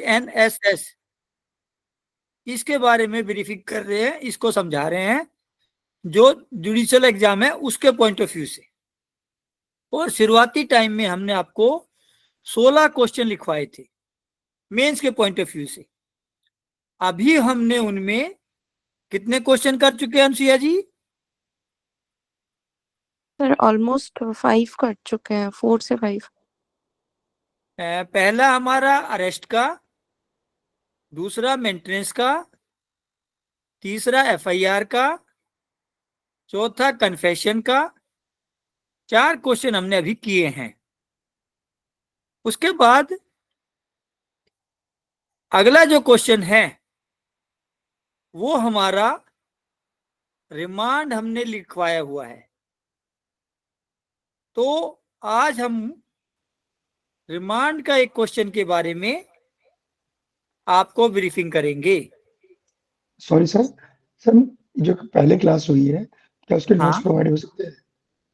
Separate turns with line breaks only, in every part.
GNSS, इसके बारे में ब्रीफिंग कर रहे हैं, इसको समझा रहे हैं, जो जुडिशियल एग्जाम है उसके पॉइंट ऑफ व्यू से। और शुरुआती टाइम में हमने आपको 16 क्वेश्चन लिखवाए थे मेंस के पॉइंट ऑफ व्यू से। अभी हमने उनमें कितने क्वेश्चन कर चुके हैं अनुसुईया जी?
सर ऑलमोस्ट 5 कर चुके हैं, 4 से 5।
पहला हमारा अरेस्ट का, दूसरा मेंटेनेंस का, तीसरा FIR का, चौथा कन्फेशन का। 4 क्वेश्चन हमने अभी किए हैं। उसके बाद अगला जो क्वेश्चन है वो हमारा रिमांड हमने लिखवाया हुआ है। तो आज हम रिमांड का एक क्वेश्चन के बारे में आपको ब्रीफिंग करेंगे।
सॉरी सर, सर जो पहले क्लास हुई है क्या उसके नोट्स
हाँ
प्रोवाइड हो सकते हैं?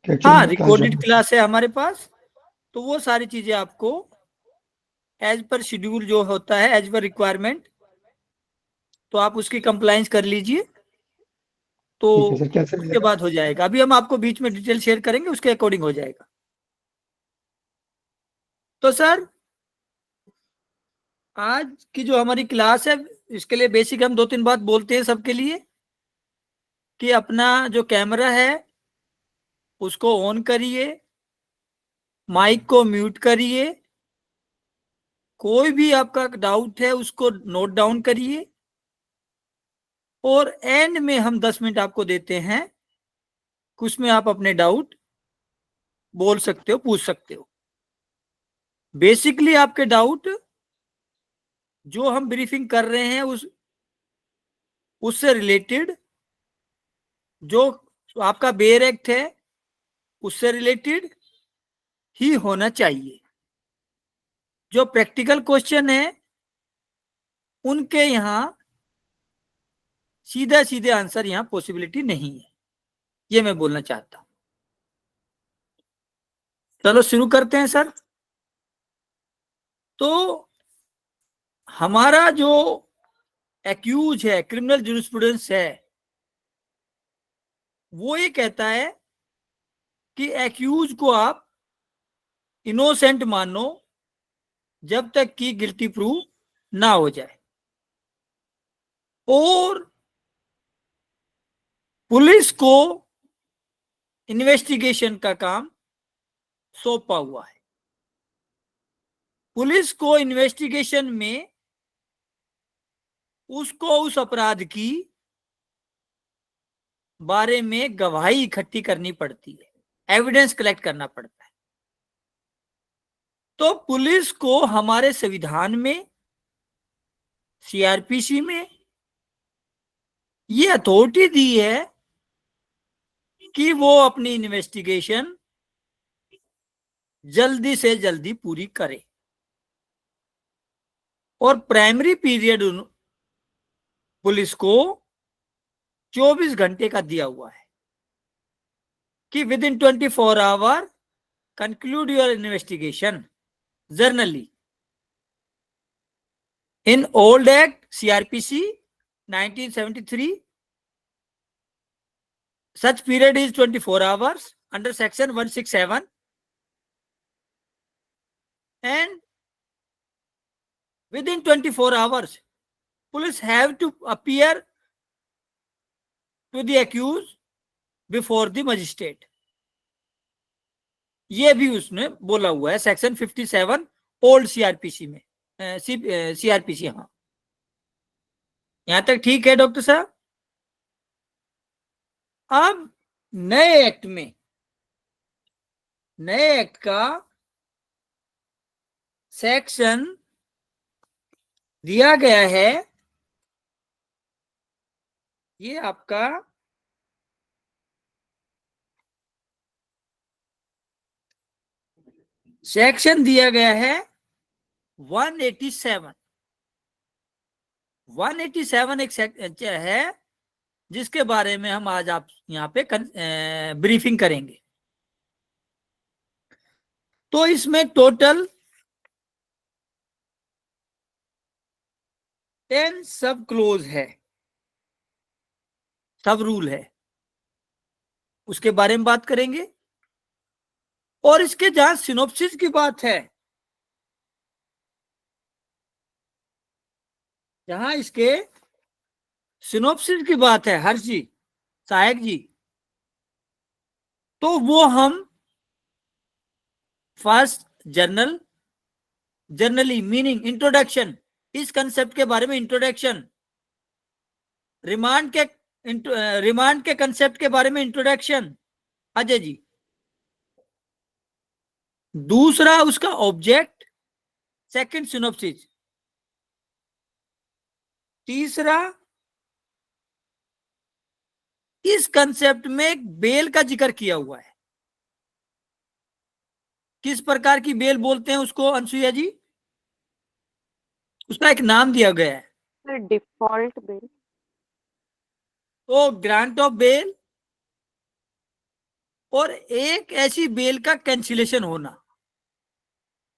क्या actually
हाँ,
मैं क्लास
रिकॉर्डेड
ज्वाइन
क्लास है हमारे पास, तो वो सारी चीजें आपको एज पर शेड्यूल जो होता है, एज पर रिक्वायरमेंट, तो आप उसकी कंप्लायंस कर लीजिए, तो
ठीक है सर, कैसे
उसके
मिलेगा?
बाद हो जाएगा। अभी हम आपको बीच में डिटेल शेयर करेंगे, उसके अकॉर्डिंग हो जाएगा। तो सर आज की जो हमारी क्लास है, इसके लिए बेसिक हम 2-3 बात बोलते हैं सबके लिए, कि अपना जो कैमरा है उसको ऑन करिए, माइक को म्यूट करिए, कोई भी आपका डाउट है उसको नोट डाउन करिए, और एंड में हम 10 मिनट आपको देते हैं, उसमें आप अपने डाउट बोल सकते हो, पूछ सकते हो। बेसिकली आपके डाउट जो हम ब्रीफिंग कर रहे हैं उससे रिलेटेड, जो आपका बेयर एक्ट है उससे रिलेटेड ही होना चाहिए। जो प्रैक्टिकल क्वेश्चन है उनके यहां सीधा सीधे आंसर यहां पॉसिबिलिटी नहीं है, ये मैं बोलना चाहता हूं। चलो शुरू करते हैं सर। तो हमारा जो एक्यूज है, क्रिमिनल जूरिस्प्रूडेंस है, वो ये कहता है कि एक्यूज को आप इनोसेंट मानो जब तक कि गिल्टी प्रूव ना हो जाए, और पुलिस को इन्वेस्टिगेशन का काम सौंपा हुआ है। पुलिस को इन्वेस्टिगेशन में उसको उस अपराध की बारे में गवाही इकट्ठी करनी पड़ती है, एविडेंस कलेक्ट करना पड़ता है। तो पुलिस को हमारे संविधान में, CRPC में ये अथॉरिटी दी है कि वो अपनी इन्वेस्टिगेशन जल्दी से जल्दी पूरी करे, और प्राइमरी पीरियड पुलिस को 24 घंटे का दिया हुआ है कि within 24 hour conclude your investigation generally. In old act CRPC 1973, such period is 24 hours under section 167, and within 24 hours police have to appear to the accused before the magistrate। ये भी उसने बोला हुआ है सेक्शन 57 ओल्ड CRPC में, CRPC। हाँ, यहां तक ठीक है डॉक्टर साहब? अब नए एक्ट का सेक्शन दिया गया है, ये आपका सेक्शन दिया गया है 187। 187 एक सेक्शन है जिसके बारे में हम आज आप यहाँ पे ब्रीफिंग करेंगे। तो इसमें टोटल 10 सब क्लोज है, सब रूल है, उसके बारे में बात करेंगे। और इसके जहां सिनोप्सिस की बात है, जहां इसके सिनोप्सिस की बात है हर्ष जी, सहायक जी, तो वो हम फर्स्ट जनरली मीनिंग इंट्रोडक्शन, इस कंसेप्ट के बारे में इंट्रोडक्शन, रिमांड के कंसेप्ट के बारे में इंट्रोडक्शन अजय जी। दूसरा उसका ऑब्जेक्ट, सेकंड सिनोप्सिस। तीसरा इस कंसेप्ट में बेल का जिक्र किया हुआ है। किस प्रकार की बेल बोलते हैं उसको अनसुईया जी? उसका एक नाम दिया गया है,
सर डिफॉल्ट बिल।
तो ग्रांट ऑफ बेल, और एक ऐसी बेल का कैंसिलेशन होना,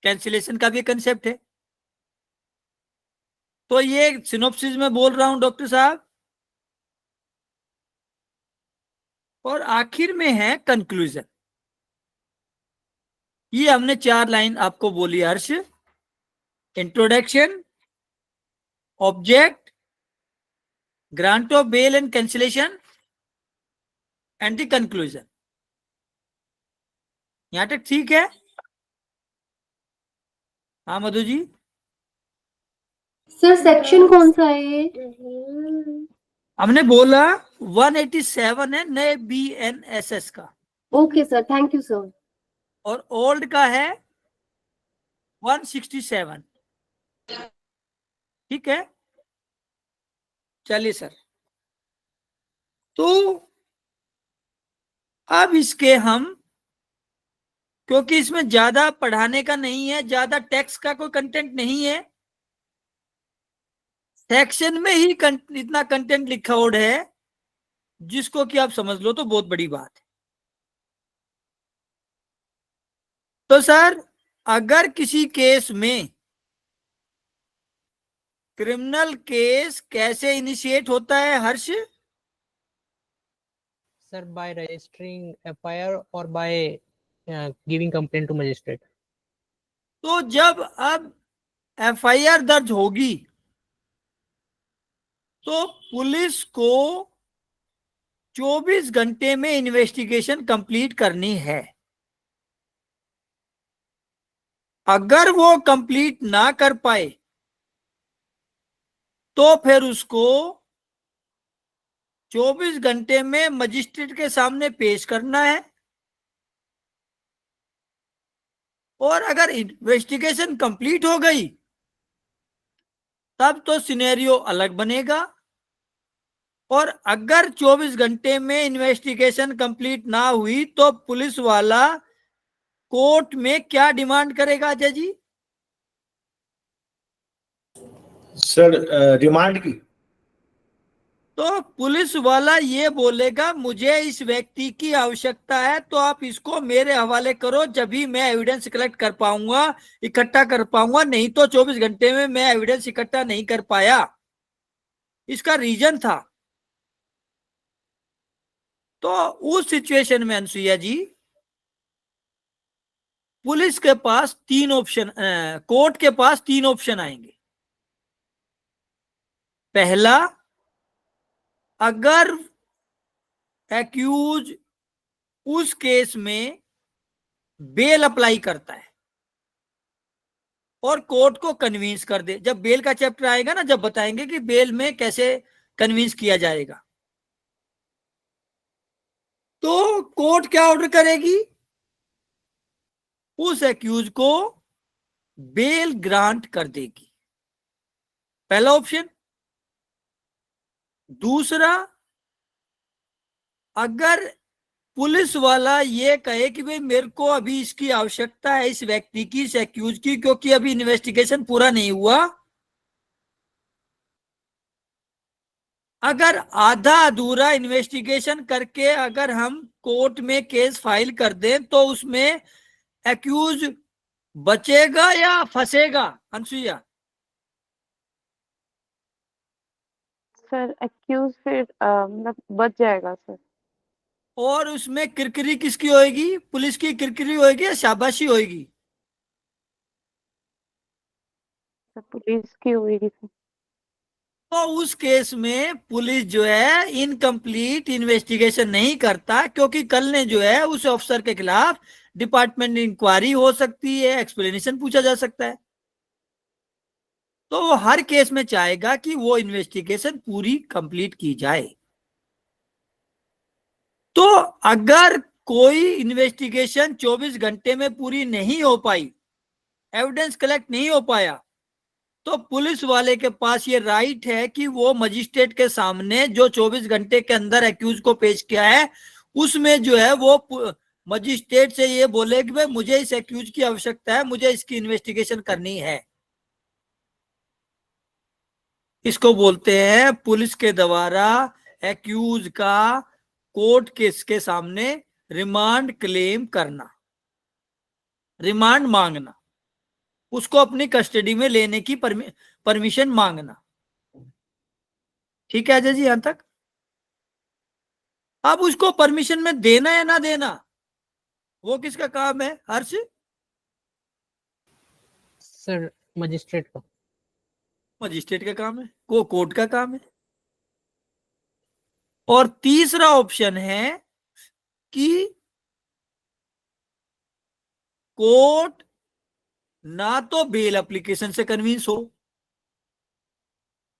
कैंसिलेशन का भी कंसेप्ट है। तो ये सिनोप्सिस में बोल रहा हूं डॉक्टर साहब। और आखिर में है कंक्लूजन। ये हमने 4 लाइन आपको बोली Harsh, introduction, object, grant of bail and cancellation and the conclusion. यहां तक ठीक है? हाँ मधु जी।
सर सेक्शन कौन सा है ये?
हमने बोला 187 है नए BNSS का,
okay sir, thank you sir.
और ओल्ड का है 167। ठीक है, चलिए सर। तो अब इसके हम, क्योंकि इसमें ज्यादा पढ़ाने का नहीं है, ज्यादा टेक्स्ट का कोई कंटेंट नहीं है, सेक्शन में ही इतना कंटेंट लिखा हुआ है जिसको कि आप समझ लो तो बहुत बड़ी बात है। तो सर अगर किसी केस में, क्रिमिनल केस कैसे इनिशिएट होता है हर्ष?
Sir, by registering FIR or by giving complaint to magistrate.
तो जब अब FIR दर्ज होगी तो पुलिस को 24 घंटे में इन्वेस्टिगेशन कंप्लीट करनी है। अगर वो कंप्लीट ना कर पाए तो फिर उसको 24 घंटे में मजिस्ट्रेट के सामने पेश करना है। और अगर इन्वेस्टिगेशन कंप्लीट हो गई तब तो सिनेरियो अलग बनेगा। और अगर 24 घंटे में इन्वेस्टिगेशन कंप्लीट ना हुई तो पुलिस वाला कोर्ट में क्या डिमांड करेगा अजय जी?
सर रिमांड की।
तो पुलिस वाला ये बोलेगा मुझे इस व्यक्ति की आवश्यकता है, तो आप इसको मेरे हवाले करो, जब भी मैं एविडेंस कलेक्ट कर पाऊंगा, इकट्ठा कर पाऊंगा, नहीं तो 24 घंटे में मैं एविडेंस इकट्ठा नहीं कर पाया। इसका रीजन था। तो उस सिचुएशन में अनसुईया जी, पुलिस के पास 3 ऑप्शन, कोर्ट के पास 3 ऑप्शन आएंगे। पहला, अगर एक्यूज उस केस में बेल अप्लाई करता है और कोर्ट को कन्विंस कर दे, जब बेल का चैप्टर आएगा ना, जब बताएंगे कि बेल में कैसे कन्विंस किया जाएगा, तो कोर्ट क्या ऑर्डर करेगी? उस एक्यूज को बेल ग्रांट कर देगी। पहला ऑप्शन। दूसरा, अगर पुलिस वाला ये कहे कि भाई मेरे को अभी इसकी आवश्यकता है, इस व्यक्ति की, इस एक्यूज की, क्योंकि अभी इन्वेस्टिगेशन पूरा नहीं हुआ, अगर आधा अधूरा इन्वेस्टिगेशन करके अगर हम कोर्ट में केस फाइल कर दें तो उसमें एक्यूज बचेगा या फंसेगा अनसुईया?
सर एक्यूज फिर मतलब बच जाएगा सर।
और उसमें किरकिरी किसकी होएगी? पुलिस की किरकिरी होएगी या शाबाशी होएगी?
सर पुलिस की होगी सर।
तो उस केस में पुलिस जो है इनकम्प्लीट इन्वेस्टिगेशन नहीं करता, क्योंकि कल ने जो है उस ऑफिसर के खिलाफ डिपार्टमेंट इंक्वायरी हो सकती है, एक्सप्लेनेशन पूछा जा सकता है। तो वो हर केस में चाहेगा कि वो इन्वेस्टिगेशन पूरी कंप्लीट की जाए। तो अगर कोई इन्वेस्टिगेशन 24 घंटे में पूरी नहीं हो पाई, एविडेंस कलेक्ट नहीं हो पाया, तो पुलिस वाले के पास ये राइट है कि वो मजिस्ट्रेट के सामने जो 24 घंटे के अंदर एक्यूज को पेश किया है, उसमें जो है वो मजिस्ट्रेट से ये बोले कि भाई मुझे इस एक्यूज की आवश्यकता है, मुझे इसकी इन्वेस्टिगेशन करनी है। इसको बोलते हैं पुलिस के द्वारा एक्यूज का कोर्ट केस के सामने रिमांड क्लेम करना, रिमांड मांगना, उसको अपनी कस्टडी में लेने की परमिशन मांगना। ठीक है अजय जी यहां तक? अब उसको परमिशन में देना या ना देना, वो किसका काम है हर्ष?
सर मजिस्ट्रेट का।
मजिस्ट्रेट का काम है, को कोर्ट का काम है। और तीसरा ऑप्शन है कि कोर्ट ना तो बेल एप्लीकेशन से कन्विंस हो,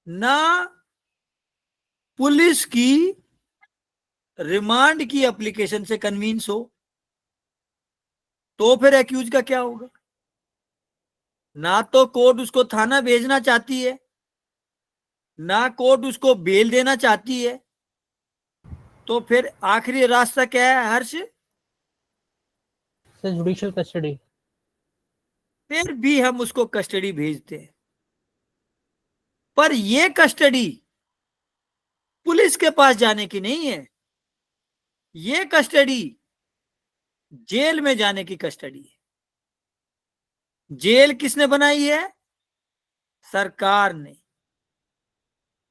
ना पुलिस की रिमांड की एप्लीकेशन से कन्विंस हो, तो फिर एक्यूज का क्या होगा? ना तो कोर्ट उसको थाना भेजना चाहती है, ना कोर्ट उसको बेल देना चाहती है, तो फिर आखिरी रास्ता क्या है हर्ष?
Sir judicial custody.
फिर भी हम उसको कस्टडी भेजते हैं, पर ये कस्टडी पुलिस के पास जाने की नहीं है, ये कस्टडी जेल में जाने की कस्टडी है। जेल किसने बनाई है? सरकार ने।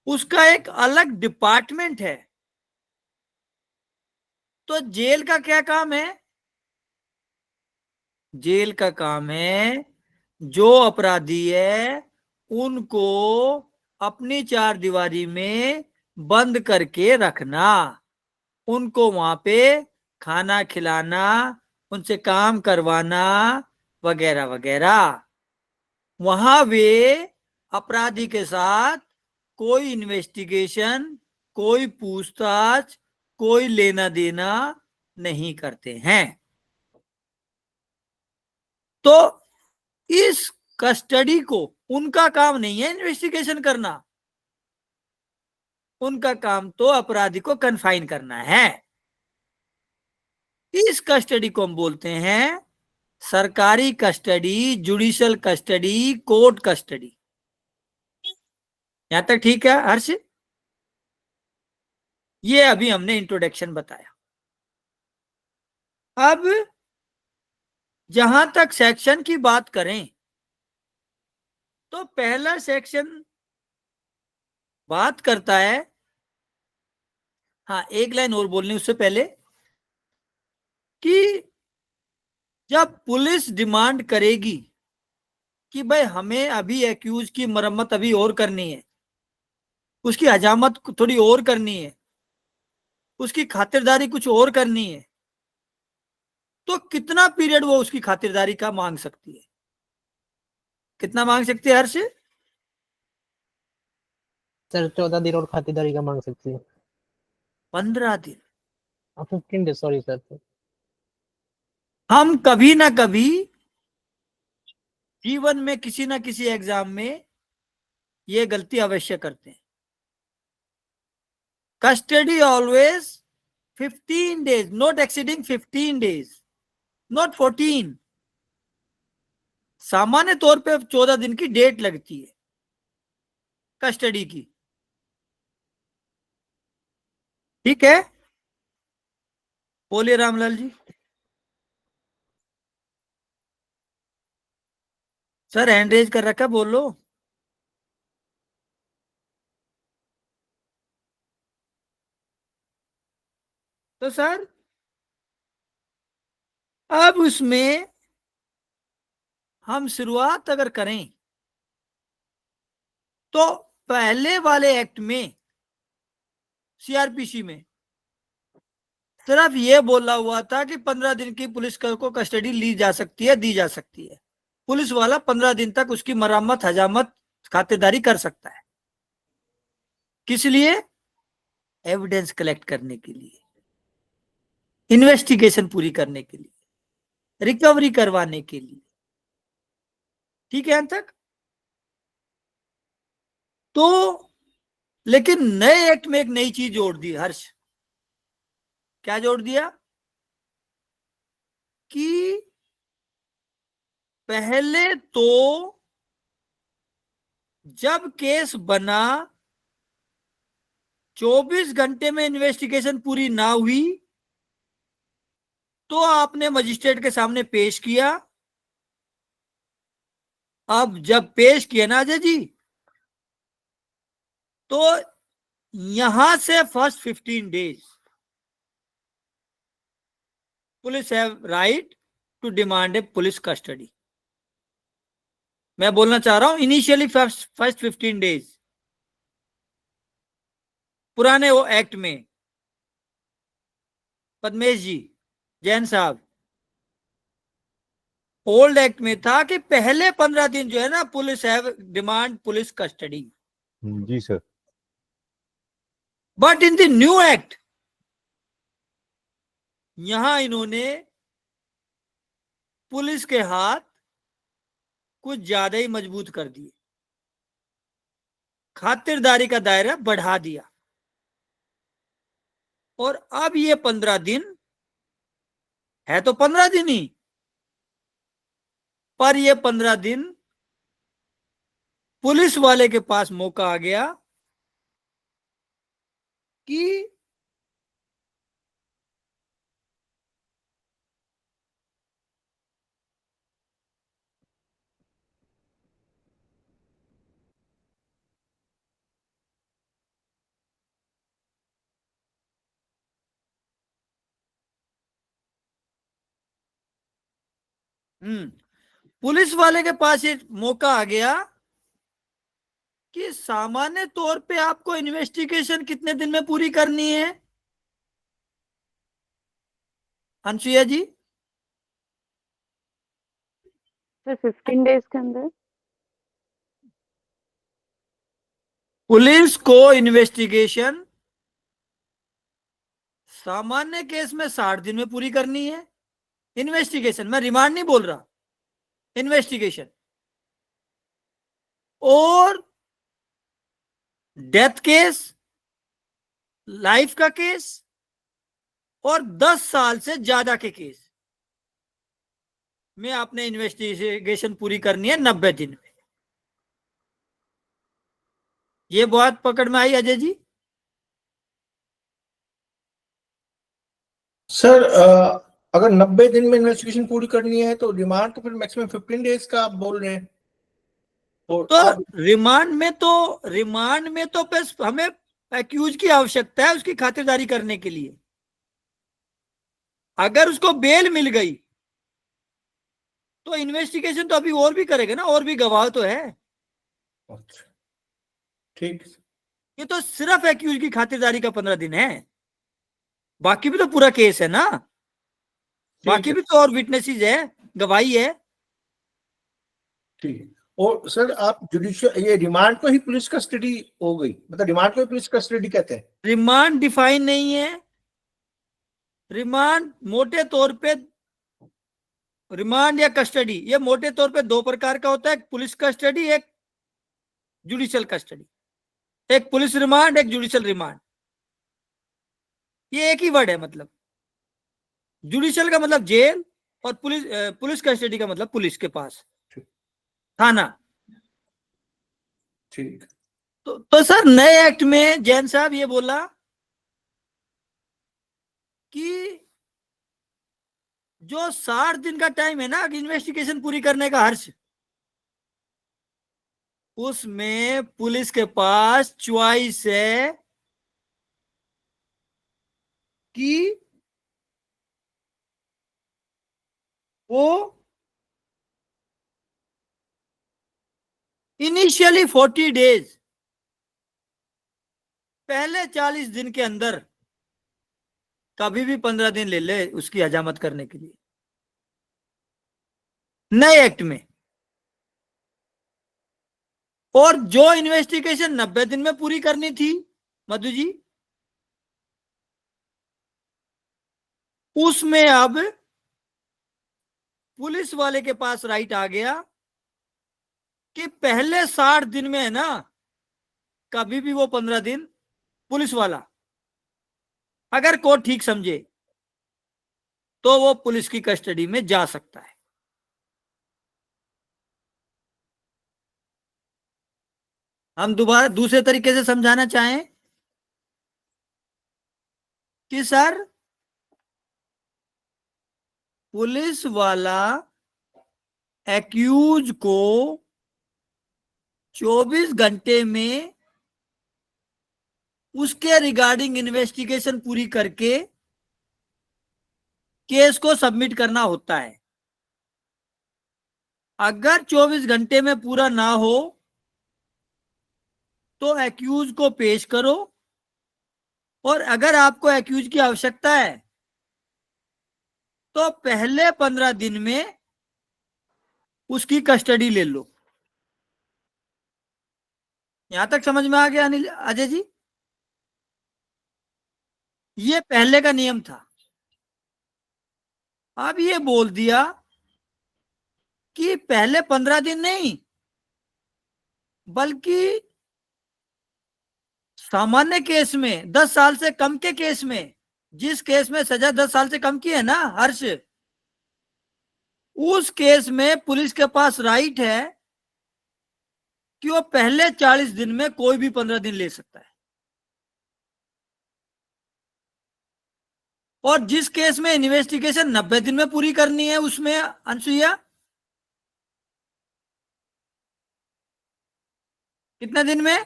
उसका एक अलग डिपार्टमेंट है। तो जेल का क्या काम है? जेल का काम है जो अपराधी है उनको अपनी चार दीवारी में बंद करके रखना, उनको वहां पे खाना खिलाना, उनसे काम करवाना, वगैरह वगैरह। वहां वे अपराधी के साथ कोई इन्वेस्टिगेशन, कोई पूछताछ, कोई लेना देना नहीं करते हैं। तो इस कस्टडी को, उनका काम नहीं है इन्वेस्टिगेशन करना, उनका काम तो अपराधी को कन्फाइन करना है। इस कस्टडी को हम बोलते हैं सरकारी custody, judicial custody, court custody. यहां तक ठीक है हर्ष? ये अभी हमने इंट्रोडक्शन बताया। अब जहां तक सेक्शन की बात करें, तो पहला सेक्शन बात करता है, हाँ एक लाइन और बोलनी उससे पहले, कि जब पुलिस डिमांड करेगी कि भाई हमें अभी एक्यूज की मरम्मत अभी और करनी है, उसकी हजामत थोड़ी और करनी है, उसकी खातिरदारी कुछ और करनी है, तो कितना पीरियड वो उसकी खातिरदारी का मांग सकती है? कितना मांग सकती है हर्ष?
सर 14 दिन और खातिरदारी का मांग सकती है।
15 दिन।
15 डेज, सॉरी सर।
हम कभी ना कभी जीवन में किसी ना किसी एग्जाम में ये गलती अवश्य करते हैं। Custody always 15 days, not exceeding 15 days, not 14। सामान्य तौर पे 14 दिन की डेट लगती है कस्टडी की। ठीक है, बोलिए Ramlal ji. Sir hand raise कर रखा, बोलो। तो सर अब उसमें हम शुरुआत अगर करें तो पहले वाले एक्ट में सीआरपीसी में सिर्फ ये बोला हुआ था कि 15 दिन की पुलिस को कस्टडी ली जा सकती है, दी जा सकती है। पुलिस वाला 15 दिन तक उसकी मरम्मत, हजामत, खातिरदारी कर सकता है। किस लिए? एविडेंस कलेक्ट करने के लिए, इन्वेस्टिगेशन पूरी करने के लिए, रिकवरी करवाने के लिए। ठीक है, अंत तक? तो लेकिन नए एक्ट में एक नई चीज जोड़ दी हर्ष। क्या जोड़ दिया? कि पहले तो जब केस बना 24 घंटे में इन्वेस्टिगेशन पूरी ना हुई तो आपने मजिस्ट्रेट के सामने पेश किया। अब जब पेश किया ना अजय जी, तो यहां से first 15 days police have right to demand a police custody. मैं बोलना चाह रहा हूं इनिशियली फर्स्ट 15 डेज पुराने वो एक्ट में, पद्मेश जी, जैन साहब, ओल्ड एक्ट में था कि पहले 15 दिन जो है ना police have demand police custody.
जी sir.
But in the new act यहां इन्होंने पुलिस के हाथ कुछ ज्यादा ही मजबूत कर दिए, खातिरदारी का दायरा बढ़ा दिया। और अब ये 15 दिन है तो 15 दिन ही, पर ये 15 दिन पुलिस वाले के पास मौका आ गया कि पुलिस वाले के पास ये मौका आ गया कि सामान्य तौर पे आपको इन्वेस्टिगेशन कितने दिन में पूरी करनी है अनसुईया जी?
सर 15 डेज के अंदर।
पुलिस को इन्वेस्टिगेशन सामान्य केस में 60 दिन में पूरी करनी है। इन्वेस्टिगेशन, मैं रिमांड नहीं बोल रहा, इन्वेस्टिगेशन। और डेथ केस, लाइफ का केस और 10 साल से ज्यादा के केस में आपने इन्वेस्टिगेशन पूरी करनी है 90 दिन में। ये बात पकड़ में आई अजय जी?
सर अगर 90 दिन में इन्वेस्टिगेशन पूरी करनी है तो रिमांड तो फिर मैक्सिमम 15 डेज का आप बोल रहे हैं।
तो रिमांड में तो बस हमें एक्यूज की आवश्यकता है उसकी खातिरदारी करने के लिए। अगर उसको बेल मिल गई तो इन्वेस्टिगेशन तो अभी और भी करेगा ना, और भी गवाह तो है।
अच्छा, ठीक।
ये तो सिर्फ एक्यूज की खातिरदारी का 15 दिन है, बाकी भी तो पूरा केस है ना, बाकी भी तो और विटनेसेस है, गवाही है।
ठीक। और सर आप जुडिशियल, ये रिमांड को ही पुलिस कस्टडी हो गई, मतलब रिमांड को ही पुलिस कस्टडी कहते हैं?
रिमांड डिफाइन नहीं है। रिमांड मोटे तौर पे, रिमांड या कस्टडी, ये मोटे तौर पे 2 प्रकार का होता है, एक पुलिस कस्टडी, एक जुडिशियल कस्टडी। एक पुलिस रिमांड, एक जुडिशियल रिमांड, ये एक ही वर्ड है। मतलब जुडिशियल का मतलब जेल और पुलिस कस्टडी का मतलब पुलिस के पास, थाना।
ठीक।
तो सर नए एक्ट में जैन साहब ये बोला कि जो 60 दिन का टाइम है ना इन्वेस्टिगेशन पूरी करने का हर्ष, उसमें पुलिस के पास चॉइस है कि वो इनिशियली 40 डेज, पहले 40 दिन के अंदर कभी भी 15 दिन ले ले उसकी हजामत करने के लिए नए एक्ट में। और जो इन्वेस्टिगेशन 90 दिन में पूरी करनी थी मधु जी, उसमें अब पुलिस वाले के पास राइट आ गया कि पहले 60 दिन में है ना, कभी भी वो 15 दिन पुलिस वाला अगर कोर्ट ठीक समझे तो वो पुलिस की कस्टडी में जा सकता है। हम दोबारा दूसरे तरीके से समझाना चाहें कि सर पुलिस वाला एक्यूज को 24 घंटे में उसके रिगार्डिंग इन्वेस्टिगेशन पूरी करके केस को सबमिट करना होता है। अगर 24 घंटे में पूरा ना हो तो एक्यूज को पेश करो, और अगर आपको एक्यूज की आवश्यकता है तो पहले 15 दिन में उसकी कस्टडी ले लो। यहां तक समझ में आ गया अनिल अजय जी? ये पहले का नियम था। अब ये बोल दिया कि पहले 15 दिन नहीं, बल्कि सामान्य केस में 10 साल से कम के केस में, जिस केस में सजा 10 साल से कम की है ना हर्ष, उस केस में पुलिस के पास राइट है कि वो पहले 40 दिन में कोई भी 15 दिन ले सकता है। और जिस केस में इन्वेस्टिगेशन 90 दिन में पूरी करनी है, उसमें अनसुईया कितने दिन में?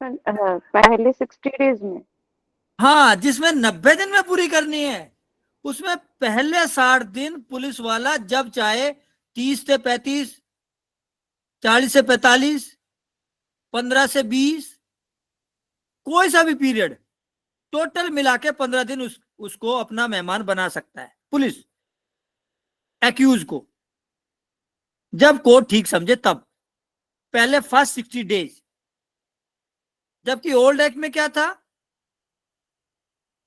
पहले 60 डेज में।
हाँ, जिसमें 90 दिन में पूरी करनी है उसमें पहले 60 दिन पुलिस वाला जब चाहे 30 से 35, 40 से 45, 15 से 20, कोई सा भी पीरियड, टोटल मिला के 15 दिन उसको अपना मेहमान बना सकता है पुलिस एक्यूज को, जब कोर्ट ठीक समझे तब, पहले फर्स्ट 60 डेज। जबकि ओल्ड एक्ट में क्या था?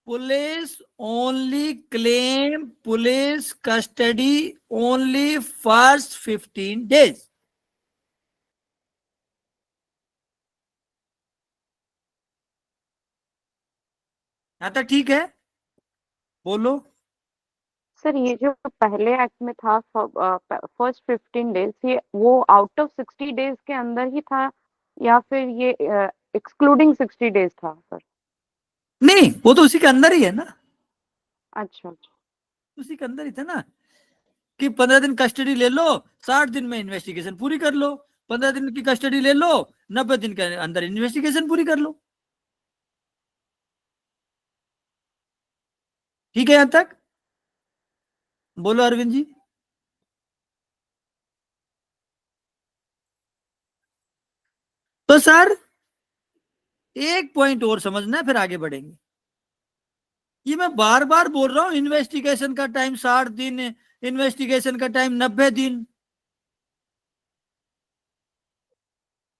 Police only claim police custody only first 15 days. यहां तक ठीक है? बोलो।
सर ये जो पहले एक्ट में था फर्स्ट 15 डेज, ये वो आउट ऑफ 60 डेज के अंदर ही था या फिर ये एक्सक्लूडिंग 60 डेज था सर?
नहीं, वो तो उसी के अंदर ही है ना।
अच्छा अच्छा।
उसी के अंदर ही था ना कि 15 दिन कस्टडी ले लो, 60 दिन में इन्वेस्टिगेशन पूरी कर लो, 15 दिन की कस्टडी ले लो, 90 दिन के अंदर इन्वेस्टिगेशन पूरी कर लो। ठीक है यहां तक? बोलो अरविंद जी। तो सर एक पॉइंट और समझना है, फिर आगे बढ़ेंगे। ये मैं बार बार बोल रहा हूं, इन्वेस्टिगेशन का टाइम 60 दिन, इन्वेस्टिगेशन का टाइम 90 दिन।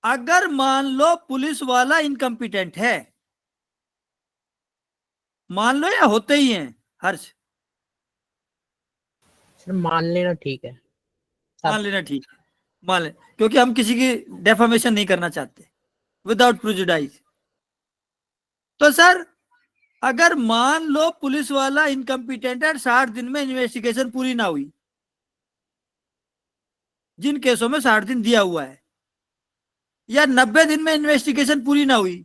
अगर मान लो पुलिस वाला इनकम्पिटेंट है, मान लो या होते ही हैं हर्ष?
सर मान लेना ठीक है।
मान लेना ठीक है, मान ले, क्योंकि हम किसी की डेफामेशन नहीं करना चाहते विदाउट प्रेजुडाइज। तो सर अगर मान लो पुलिस वाला इनकम्पिटेंट है, 60 दिन में इन्वेस्टिगेशन पूरी ना हुई, जिन केसों में 60 दिन दिया हुआ है, या 90 दिन में इन्वेस्टिगेशन पूरी ना हुई,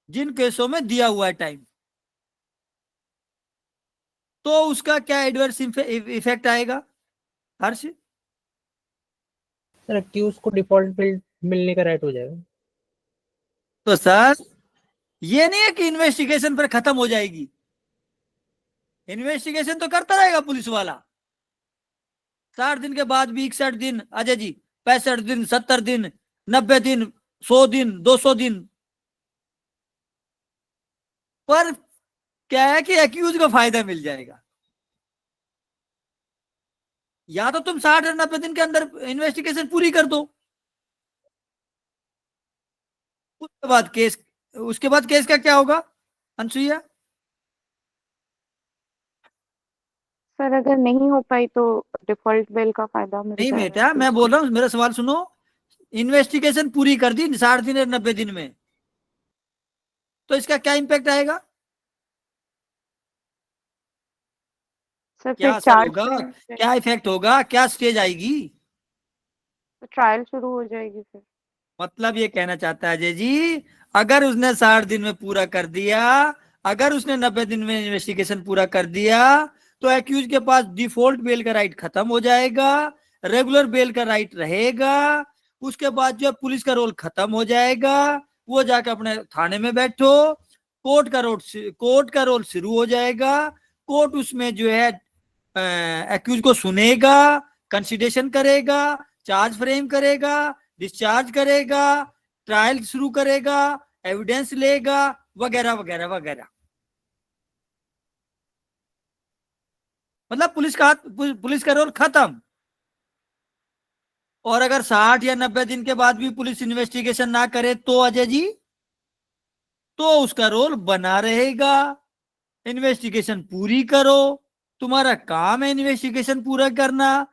जिन केसों में दिया हुआ है टाइम, तो उसका क्या एडवर्स इफेक्ट आएगा हर्ष?
सर एक्यूज को डिफॉल्ट मिलने का राइट हो जाएगा।
तो सर ये नहीं है कि इन्वेस्टिगेशन पर खत्म हो जाएगी, इन्वेस्टिगेशन तो करता रहेगा पुलिस वाला 60 दिन के बाद भी, 61 दिन, अजय जी 65 दिन, 70 दिन, 90 दिन, 100 दिन, 200 दिन। पर क्या है कि एक्यूज को फायदा मिल जाएगा। या तो तुम 60 और 90 दिन के अंदर इन्वेस्टिगेशन पूरी कर दो, उसके बाद केस का क्या होगा अनसुईया?
सर अगर नहीं हो पाई तो डिफॉल्ट बेल का फायदा मिल
नहीं
जाएगा
बेटा, मैं
accused
बोल रहा हूँ, मेरा सवाल सुनो। इन्वेस्टिगेशन पूरी कर दी 60 दिन और 90 दिन में, तो इसका क्या इम्पैक्ट आएगा?
सर
क्या
फिर
असर
चार्ज
होगा,
फ्रेम से
क्या इफेक्ट होगा, क्या स्टेज आएगी?
ट्रायल शुरू हो जाएगी फिर।
मतलब ये कहना चाहता है अजय जी, अगर उसने 60 दिन में पूरा कर दिया, अगर उसने 90 दिन में इन्वेस्टिगेशन पूरा कर दिया, तो एक्यूज के पास डिफॉल्ट बेल का राइट खत्म हो जाएगा, रेगुलर बेल का राइट रहेगा। उसके बाद जो पुलिस का रोल खत्म हो जाएगा, वो जाकर अपने थाने में बैठो, कोर्ट का रोल शुरू हो जाएगा। कोर्ट उसमें जो है एक्यूज को सुनेगा, कंसिडरेशन करेगा, चार्ज फ्रेम करेगा, डिस्चार्ज करेगा, ट्रायल शुरू करेगा, एविडेंस लेगा, वगैरह वगैरह वगैरह। मतलब पुलिस का रोल खत्म। और अगर 60 या 90 दिन के बाद भी पुलिस इन्वेस्टिगेशन ना करे तो अजय जी, तो उसका रोल बना रहेगा। इन्वेस्टिगेशन पूरी करो, तुम्हारा काम है इन्वेस्टिगेशन पूरा करना,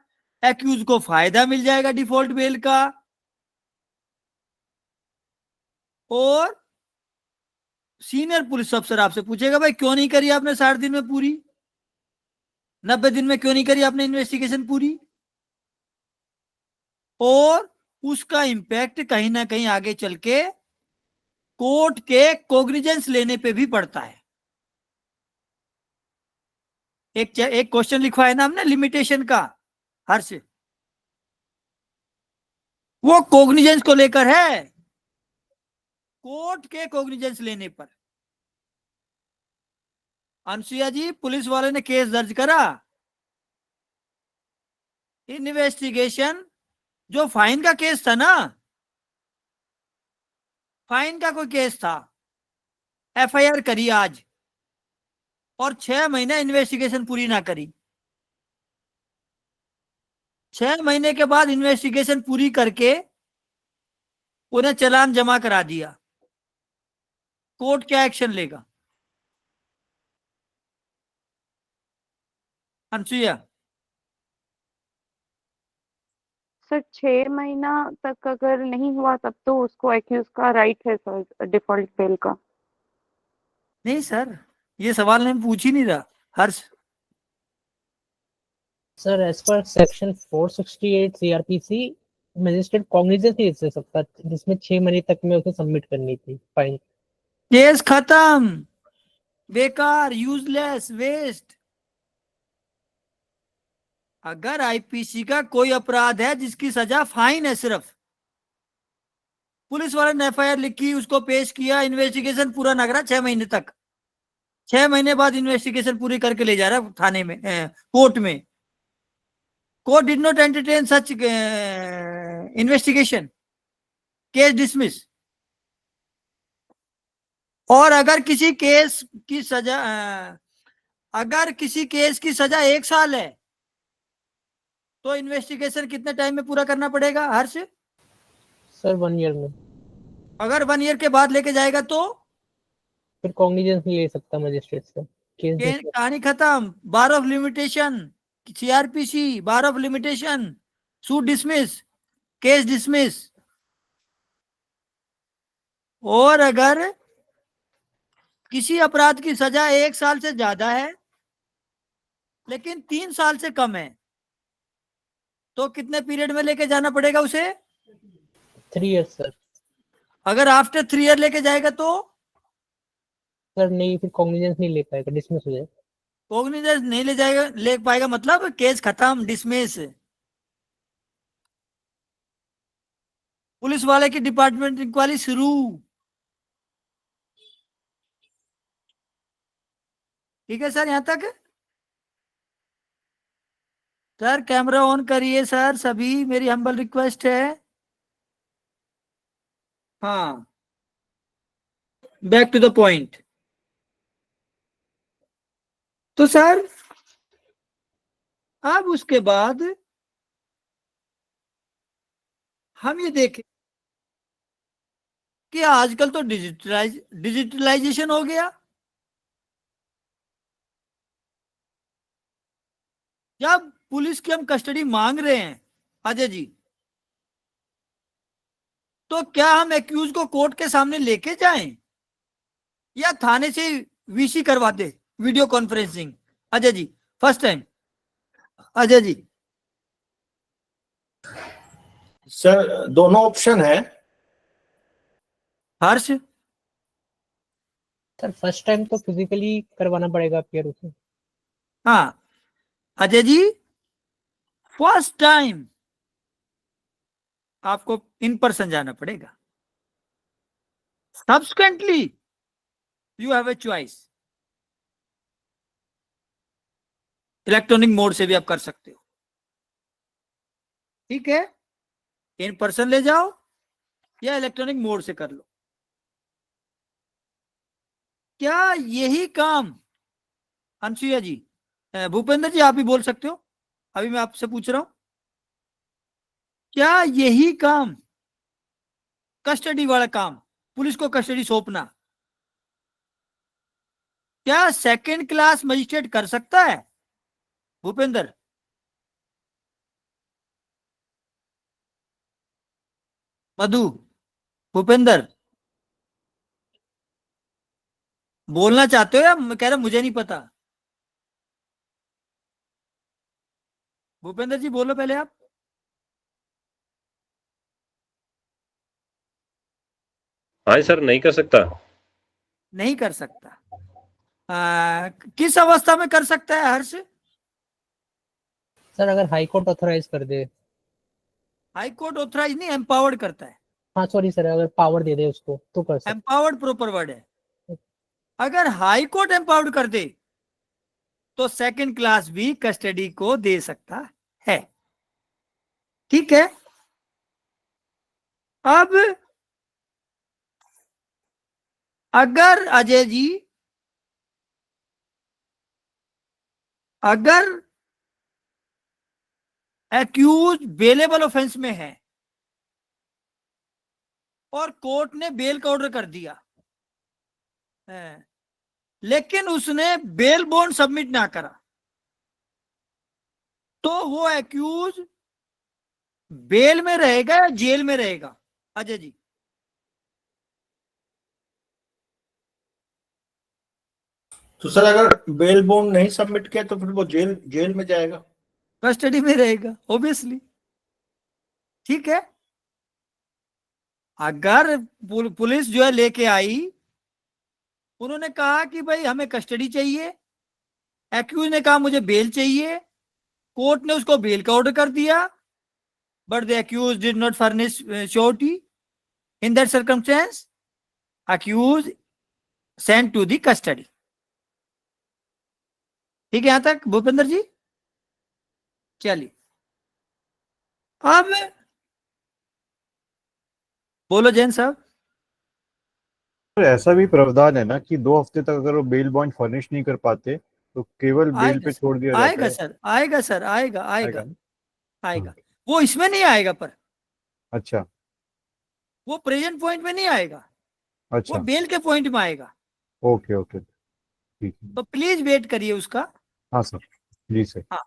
एक्यूज को फायदा मिल जाएगा डिफॉल्ट बेल का। और सीनियर पुलिस अफसर आपसे पूछेगा, भाई क्यों नहीं करी आपने 60 दिन में पूरी, 90 दिन में क्यों नहीं करी आपने इन्वेस्टिगेशन पूरी? और उसका इंपैक्ट कहीं ना कहीं आगे चल के कोर्ट के कोग्निजेंस लेने पे भी पड़ता है। एक क्वेश्चन लिखवा है ना हमने लिमिटेशन का, हर्ष, वो कोग्निजेंस को लेकर है, कोर्ट के कोग्निजेंस लेने पर। अनसुईया जी, पुलिस वाले ने केस दर्ज करा, इन्वेस्टिगेशन, जो फाइन का केस था ना, फाइन का कोई केस था, एफआईआर करी आज, और 6 महीने इन्वेस्टिगेशन पूरी ना करी। 6 महीने के बाद इन्वेस्टिगेशन पूरी करके उन्हें चालान जमा करा दिया, कोर्ट क्या एक्शन लेगा अनसुईया?
सर 6 महीना तक अगर नहीं हुआ तब तो उसको एक्यूज का राइट है सर डिफॉल्ट बेल का।
नहीं सर, ये सवाल मैं पूछ ही नहीं रहा हर्ष।
Sir, as per section 468 CRPC, magistrate cognizance नहीं ले सकता जिसमें 6 महीने तक में उसे सबमिट करनी थी फाइन।
केस खत्म, बेकार, यूजलेस, वेस्ट। अगर आईपीसी का कोई अपराध है जिसकी सजा फाइन है सिर्फ, पुलिस वाले ने एफआईआर लिखी, उसको पेश किया, इन्वेस्टिगेशन पूरा ना करा 6 महीने तक, 6 महीने बाद इन्वेस्टिगेशन पूरी करके ले जा रहा है थाने में, कोर्ट में, court did not entertain such investigation, case dismiss. और अगर किसी केस की सजा अगर किसी केस की सजा 1 साल है, तो इन्वेस्टिगेशन कितने टाइम में पूरा करना पड़ेगा हर्ष?
सर 1 ईयर में।
अगर 1 ईयर के बाद लेके जाएगा तो
फिर कॉग्निजेंस नहीं ले सकता मजिस्ट्रेट से, केस
कहानी खत्म, bar of limitation, CrPC, bar of limitation, suit dismiss, case dismiss. और अगर किसी अपराध की सजा 1 साल से ज्यादा है लेकिन 3 साल से कम है, तो कितने पीरियड में लेके जाना पड़ेगा उसे?
3 ईयर्स सर।
अगर आफ्टर 3 ईयर लेके जाएगा तो
सर नहीं, फिर कॉग्निजेंस नहीं ले पाएगा, डिसमिस हो जाएगा।
कॉग्निजेंस नहीं ले पाएगा, मतलब केस खत्म, डिसमिस। पुलिस वाले की डिपार्टमेंट इंक्वायरी शुरू। ठीक है सर, यहां तक? सर कैमरा ऑन करिए सर, सभी मेरी हम्बल रिक्वेस्ट है। हाँ, बैक टू द पॉइंट। तो सर अब उसके बाद हम ये देखें कि आजकल तो डिजिटलाइजेशन हो गया। जब पुलिस की हम कस्टडी मांग रहे हैं अजय जी, तो क्या हम एक्यूज को कोर्ट के सामने लेके जाएं या थाने से वीसी करवा दे, video conferencing? Ajay ji first time. Ajay ji.
Sir दोनों ऑप्शन है।
हर्ष।
सर फर्स्ट टाइम तो फिजिकली करवाना पड़ेगा अपीयर उसे।
हाँ अजय जी, फर्स्ट टाइम आपको इन पर्सन जाना पड़ेगा। Subsequently you have a choice, electronic mode से भी आप कर सकते हो। ठीक है, इन पर्सन ले जाओ या इलेक्ट्रॉनिक मोड से कर लो। क्या यही काम, अनसुईया जी, भूपेंद्र जी आप भी बोल सकते हो, अभी मैं आपसे पूछ रहा हूं, क्या यही काम, कस्टडी वाला काम, पुलिस को कस्टडी सौंपना, क्या सेकंड क्लास मजिस्ट्रेट कर सकता है? भूपेंद्र। मधु। भूपेंद्र बोलना चाहते हो या कह रहे मुझे नहीं पता? भूपेंद्र जी बोलो पहले आप।
हाँ सर, नहीं कर सकता।
नहीं कर सकता। किस अवस्था में कर सकता है हर्ष?
सर अगर हाई कोर्ट ऑथराइज कर दे।
हाई कोर्ट ऑथराइज नहीं, एम्पावर्ड करता है।
हाँ सॉरी सर, अगर पावर दे दे उसको तो कर सकते।
एम्पावर्ड प्रॉपर वर्ड है। अगर हाई कोर्ट एम्पावर्ड कर दे तो सेकंड क्लास भी कस्टडी को दे सकता है। ठीक है, अब अगर अजय जी, अगर एक्यूज बेलेबल ऑफेंस में है और कोर्ट ने बेल का ऑर्डर कर दिया है, लेकिन उसने बेल बॉन्ड सबमिट ना करा, तो वो एक्यूज बेल में रहेगा या जेल में रहेगा? अजय जी।
तो सर अगर बेल बॉन्ड नहीं सबमिट किया तो फिर वो जेल में जाएगा।
कस्टडी में रहेगा ऑब्वियसली। ठीक है, अगर पुलिस जो है लेके आई, उन्होंने कहा कि भाई हमें कस्टडी चाहिए, एक्यूज ने कहा मुझे बेल चाहिए, कोर्ट ने उसको बेल का ऑर्डर कर दिया, but the accused did not furnish surety, in that circumstance accused sent to the custody. ठीक है यहां तक भूपेंद्र जी? चलिए अब बोलो जैन साहब।
तो ऐसा भी प्रावधान है ना कि 2 हफ्ते तक अगर वो बेल बॉन्ड फर्निश नहीं कर पाते तो केवल बेल
आएगा
पे
सर,
छोड़ दिया जाता
आएगा
है।
सर, आएगा सर, आएगा आएगा
आएगा ना?
आएगा।
हाँ,
वो इसमें नहीं आएगा, पर
अच्छा
वो प्रेजेंट पॉइंट में नहीं आएगा, वो
अच्छा,
बेल के पॉइंट में आएगा।
ओके ओके, ठीक है।
तो प्लीज वेट करिए उसका।
हाँ सर, जी सर।
हाँ,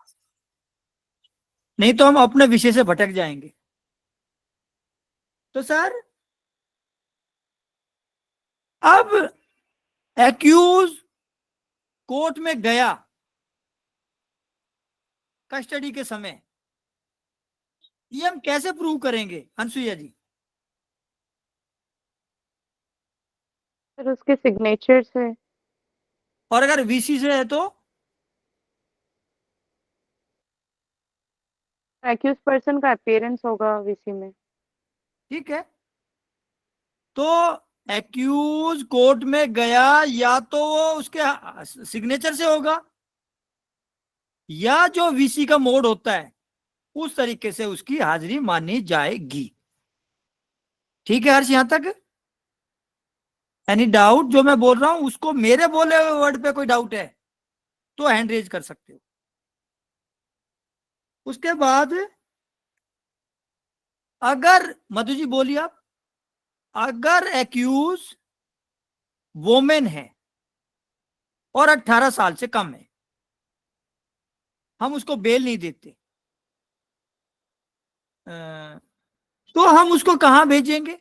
नहीं तो हम अपने विषय से भटक जाएंगे। तो सर अब एक्यूज कोर्ट में गया कस्टडी के समय, ये हम कैसे प्रूव करेंगे अनसुईया जी?
फिर उसके सिग्नेचर से।
और अगर वीसी से है तो?
एक्यूज पर्सन का अपीयरेंस होगा वीसी में।
ठीक है, तो एक्यूज कोर्ट में गया या तो वो उसके सिग्नेचर से होगा, या जो वीसी का मोड होता है उस तरीके से उसकी हाजिरी मानी जाएगी। ठीक है हर्ष, यहां तक? Any doubt? जो मैं बोल रहा हूं उसको मेरे बोले हुए वर्ड पे कोई डाउट है तो हैंड रेज कर सकते हो। उसके बाद अगर मधु जी बोलिए आप, अगर एक्यूज वोमेन है और 18 साल से कम है, हम उसको बेल नहीं देते, तो हम उसको कहां भेजेंगे?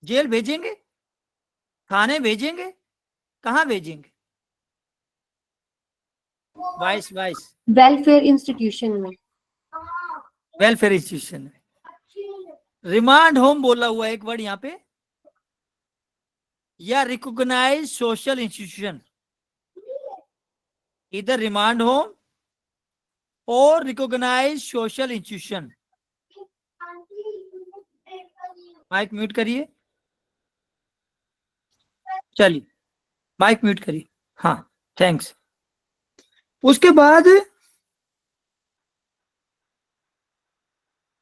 जेल भेजेंगे? थाने भेजेंगे? कहां भेजेंगे? वाइस
वेलफेयर इंस्टीट्यूशन में।
वेलफेयर इंस्टीट्यूशन में। रिमांड होम बोला हुआ एक वर्ड यहां पे, या रिकॉग्नाइज सोशल इंस्टीट्यूशन, इधर रिमांड होम और recognise social institution. Mic mute करिए, चलिए माइक म्यूट करिए। हाँ थैंक्स। उसके बाद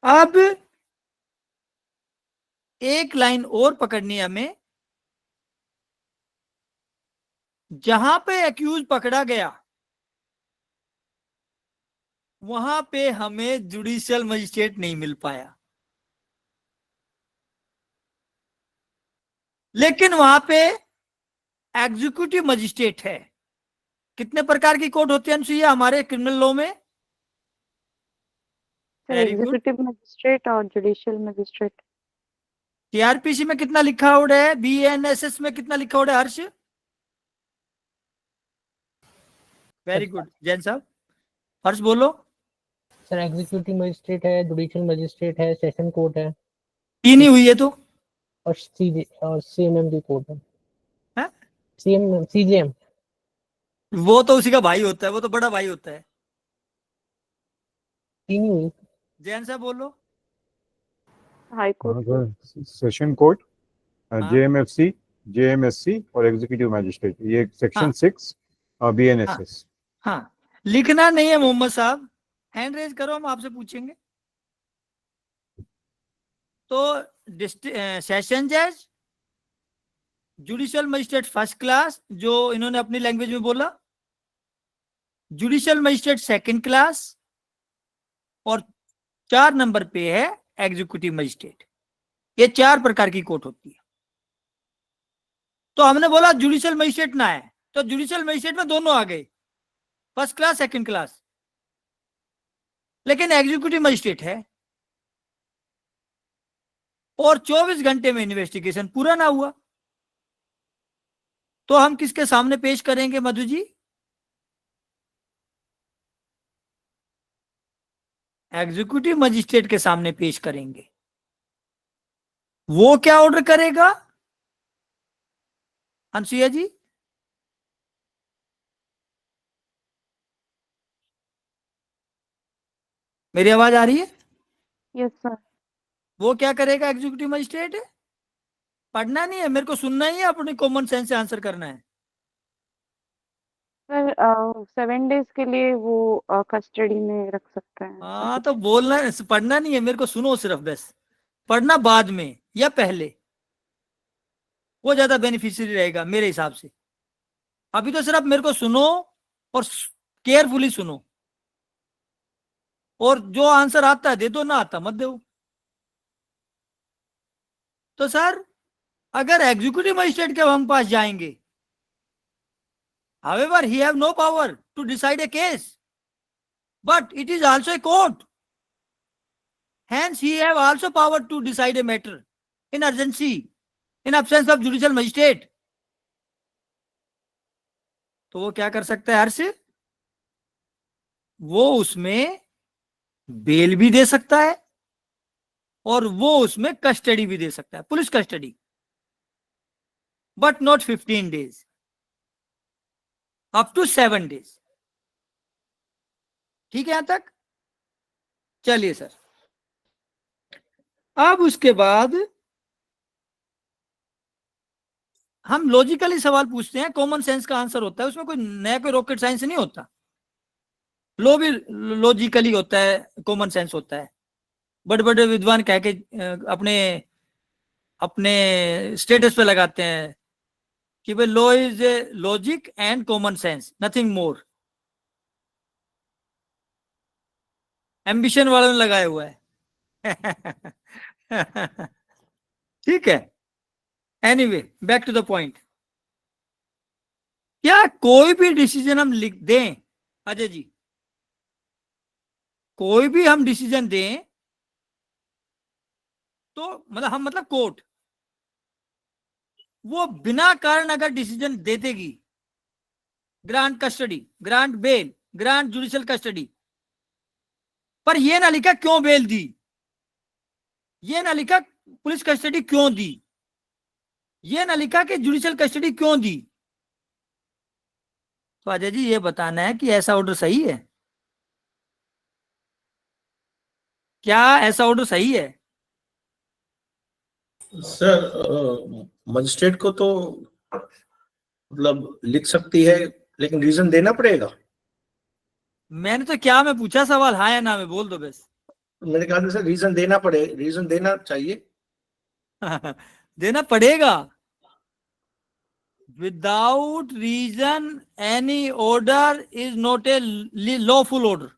अब एक लाइन और पकड़नी है हमें, जहां पे एक्यूज पकड़ा गया वहां पे हमें जुडिशियल मजिस्ट्रेट नहीं मिल पाया, लेकिन वहां पे एग्जीक्यूटिव मजिस्ट्रेट है। कितने प्रकार की कोर्ट होती है अनुसुईया हमारे क्रिमिनल लॉ में?
Sir
Very good.
Executive magistrate और जुडिशियल मजिस्ट्रेट।
सीआरपीसी में कितना लिखा हुआ है? बीएनएसएस में कितना लिखा हुआ है हर्ष? वेरी गुड जैन साहब। हर्ष बोलो।
सर एग्जीक्यूटिव मजिस्ट्रेट है, जुडिशियल मजिस्ट्रेट है, सेशन कोर्ट है,
तीन ही हुई है तो
और सीएमएम की कोर्ट है।
है?
सीजेएम
वो तो उसी का भाई होता है, वो तो बड़ा भाई होता है।
तीन ही हुई।
जैन साहब बोलो।
High court.
सेशन कोर्ट,
हाँ।
जेएमएफसी, जेएमएससी और एग्जीक्यूटिव मैजिस्ट्रेट, ये सेक्शन
हाँ।
6 बीएनएसएस।
हाँ लिखना नहीं है मोहम्मद साहब, हैंड रेज करो, हम आपसे पूछेंगे। तो सेशन जज, जुडिशियल मजिस्ट्रेट फर्स्ट क्लास जो इन्होंने अपनी लैंग्वेज में बोला, जुडिशियल मजिस्ट्रेट सेकंड क्लास, और 4 नंबर पे है एग्जीक्यूटिव मजिस्ट्रेट। ये 4 प्रकार की कोर्ट होती है। तो हमने बोला जुडिशियल मजिस्ट्रेट ना है, तो जुडिशियल मजिस्ट्रेट में दोनों आ गए, फर्स्ट क्लास सेकंड क्लास, लेकिन एग्जीक्यूटिव मजिस्ट्रेट है और 24 घंटे में इन्वेस्टिगेशन पूरा ना हुआ, तो हम किसके सामने पेश करेंगे मधु जी? एग्जीक्यूटिव मजिस्ट्रेट के सामने पेश करेंगे। वो क्या ऑर्डर करेगा अनसुईया जी? मेरी आवाज आ रही है?
Yes sir.
वो क्या करेगा एग्जीक्यूटिव मजिस्ट्रेट? पढ़ना नहीं है, मेरे को सुनना ही है, अपनी कॉमन सेंस से आंसर करना है।
सर 7 डेज के लिए वो कस्टडी में रख सकते हैं।
हाँ तो बोलना, पढ़ना नहीं है, मेरे को सुनो सिर्फ बस। पढ़ना बाद में या पहले, वो ज्यादा बेनिफिशियरी रहेगा मेरे हिसाब से। अभी तो सिर्फ मेरे को सुनो और केयरफुली सुनो, और जो आंसर आता है दे दो, ना आता मत दो। तो सर अगर एग्जीक्यूटिव मजिस्ट्रेट के हम पास जाएंगे, however he have no power to decide a case, but it is also a court, hence he have also power to decide a matter in urgency in absence of judicial magistrate। तो वो क्या कर सकता है हर्ष? वो उसमें bell भी दे सकता है और वो उसमें कस्टडी भी दे सकता है, police custody, but not 15 days, up to 7 days। ठीक है यहां तक? चलिए सर, अब उसके बाद हम लॉजिकली सवाल पूछते हैं, कॉमन सेंस का आंसर होता है उसमें, कोई नया कोई रॉकेट साइंस नहीं होता। लो भी लॉजिकली होता है, कॉमन सेंस होता है। बड़े बड़े विद्वान कह के अपने अपने स्टेटस पे लगाते हैं कि भाई law is logic and common sense, nothing more. Ambition वालों ने लगाया हुआ है। ठीक है, anyway back to the point. क्या कोई भी डिसीजन हम लिख दें अजय जी, कोई भी हम डिसीजन दें तो मतलब हम मतलब कोर्ट वो बिना कारण अगर डिसीजन दे देगी, grant custody, grant bell, grant judicial custody, पर ये ना लिखा क्यों बेल दी, ये ना लिखा पुलिस कस्टडी क्यों दी, ये ना लिखा कि जुडिशियल कस्टडी क्यों दी, तो अजय जी ये बताना है कि ऐसा ऑर्डर सही है? क्या ऐसा ऑर्डर सही है?
सर मजिस्ट्रेट को तो मतलब लिख सकती है, लेकिन रीजन देना पड़ेगा।
मैंने तो क्या मैं पूछा सवाल, हाँ या ना में बोल दो बस।
मेरे ख्याल से रीजन देना रीजन देना चाहिए।
देना पड़ेगा। Without reason any order is not a lawful order.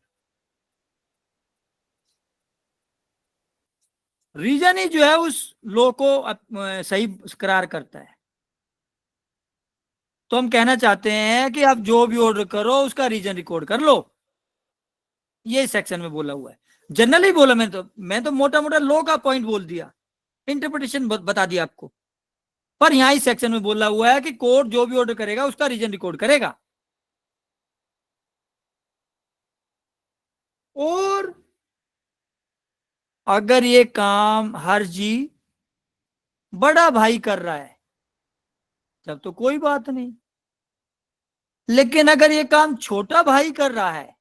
Reason ही जो है उस लॉ को सही करार करता है। तो हम कहना चाहते हैं कि आप जो भी ऑर्डर करो उसका रीजन रिकॉर्ड कर लो, ये सेक्शन में बोला हुआ है। जनरली बोला मैं तो मोटा मोटा लॉ का पॉइंट बोल दिया, इंटरप्रिटेशन बता दिया आपको, पर यहां इस सेक्शन में बोला हुआ है कि कोर्ट जो भी ऑर्डर करेगा उसका रीजन रिकॉर्ड करेगा। और अगर ये काम हर्जी बड़ा भाई कर रहा है तब तो कोई बात नहीं, लेकिन अगर ये काम छोटा भाई कर रहा है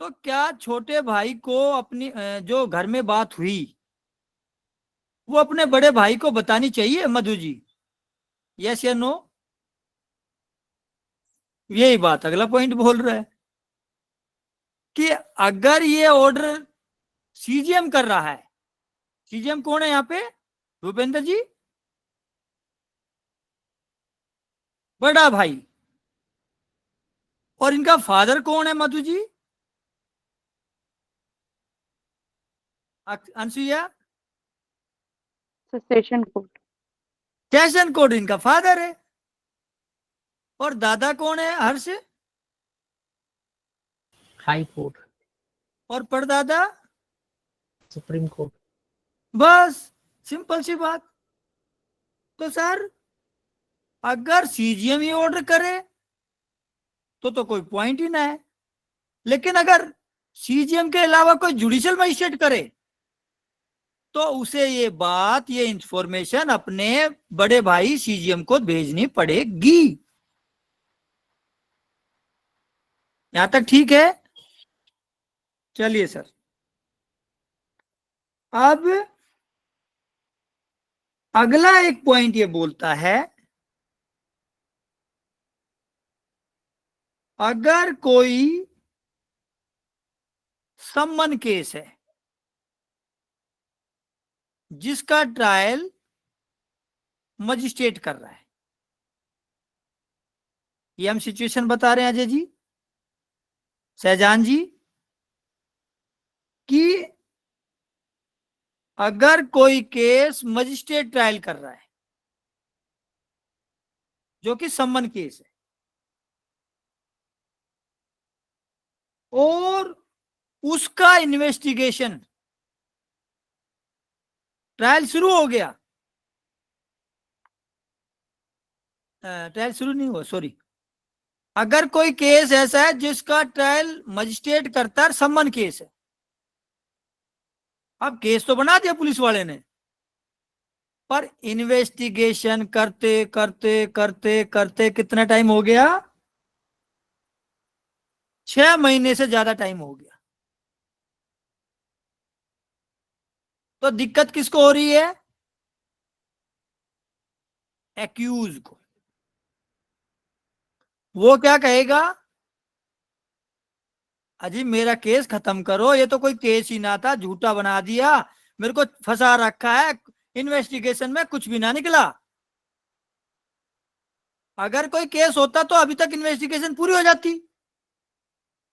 तो क्या छोटे भाई को अपनी जो घर में बात हुई वो अपने बड़े भाई को बतानी चाहिए मधु जी? यस या नो? यही बात अगला पॉइंट बोल रहा है कि अगर ये ऑर्डर सीजीएम कर रहा है, सीजीएम कौन है यहाँ पे भूपेंद्र जी? बड़ा भाई। और इनका फादर कौन है Madhu ji? Anusuiya?
Session court.
Session court इनका फादर है। और दादा कौन है हर्ष?
हाई कोर्ट,
और परदादा?
Supreme court.
बस सिंपल सी बात। तो सर अगर सीजीएम ही ऑर्डर करे तो कोई पॉइंट ही ना है, लेकिन अगर सीजीएम के अलावा कोई जुडिशियल मजिस्ट्रेट करे तो उसे ये बात, ये इंफॉर्मेशन अपने बड़े भाई सीजीएम को भेजनी पड़ेगी। यहां तक ठीक है? चलिए सर, अब अगला एक पॉइंट ये बोलता है अगर कोई सम्मन केस है जिसका ट्रायल मजिस्ट्रेट कर रहा है, ये हम सिचुएशन बता रहे हैं अजय जी, शहजान जी, कि अगर कोई केस मजिस्ट्रेट ट्रायल कर रहा है जो कि सम्मन केस है और उसका इन्वेस्टिगेशन, ट्रायल शुरू हो गया, ट्रायल शुरू नहीं हुआ सॉरी, अगर कोई केस ऐसा है जिसका ट्रायल मजिस्ट्रेट करता है, सम्मन केस है, अब केस तो बना दिया पुलिस वाले ने, पर इन्वेस्टिगेशन करते करते करते करते कितना टाइम हो गया? 6 महीने से ज्यादा टाइम हो गया। तो दिक्कत किसको हो रही है? एक्यूज को। वो क्या कहेगा अजी मेरा केस खत्म करो, ये तो कोई केस ही ना था, झूठा बना दिया, मेरे को फंसा रखा है, इन्वेस्टिगेशन में कुछ भी ना निकला। अगर कोई केस होता तो अभी तक इन्वेस्टिगेशन पूरी हो जाती,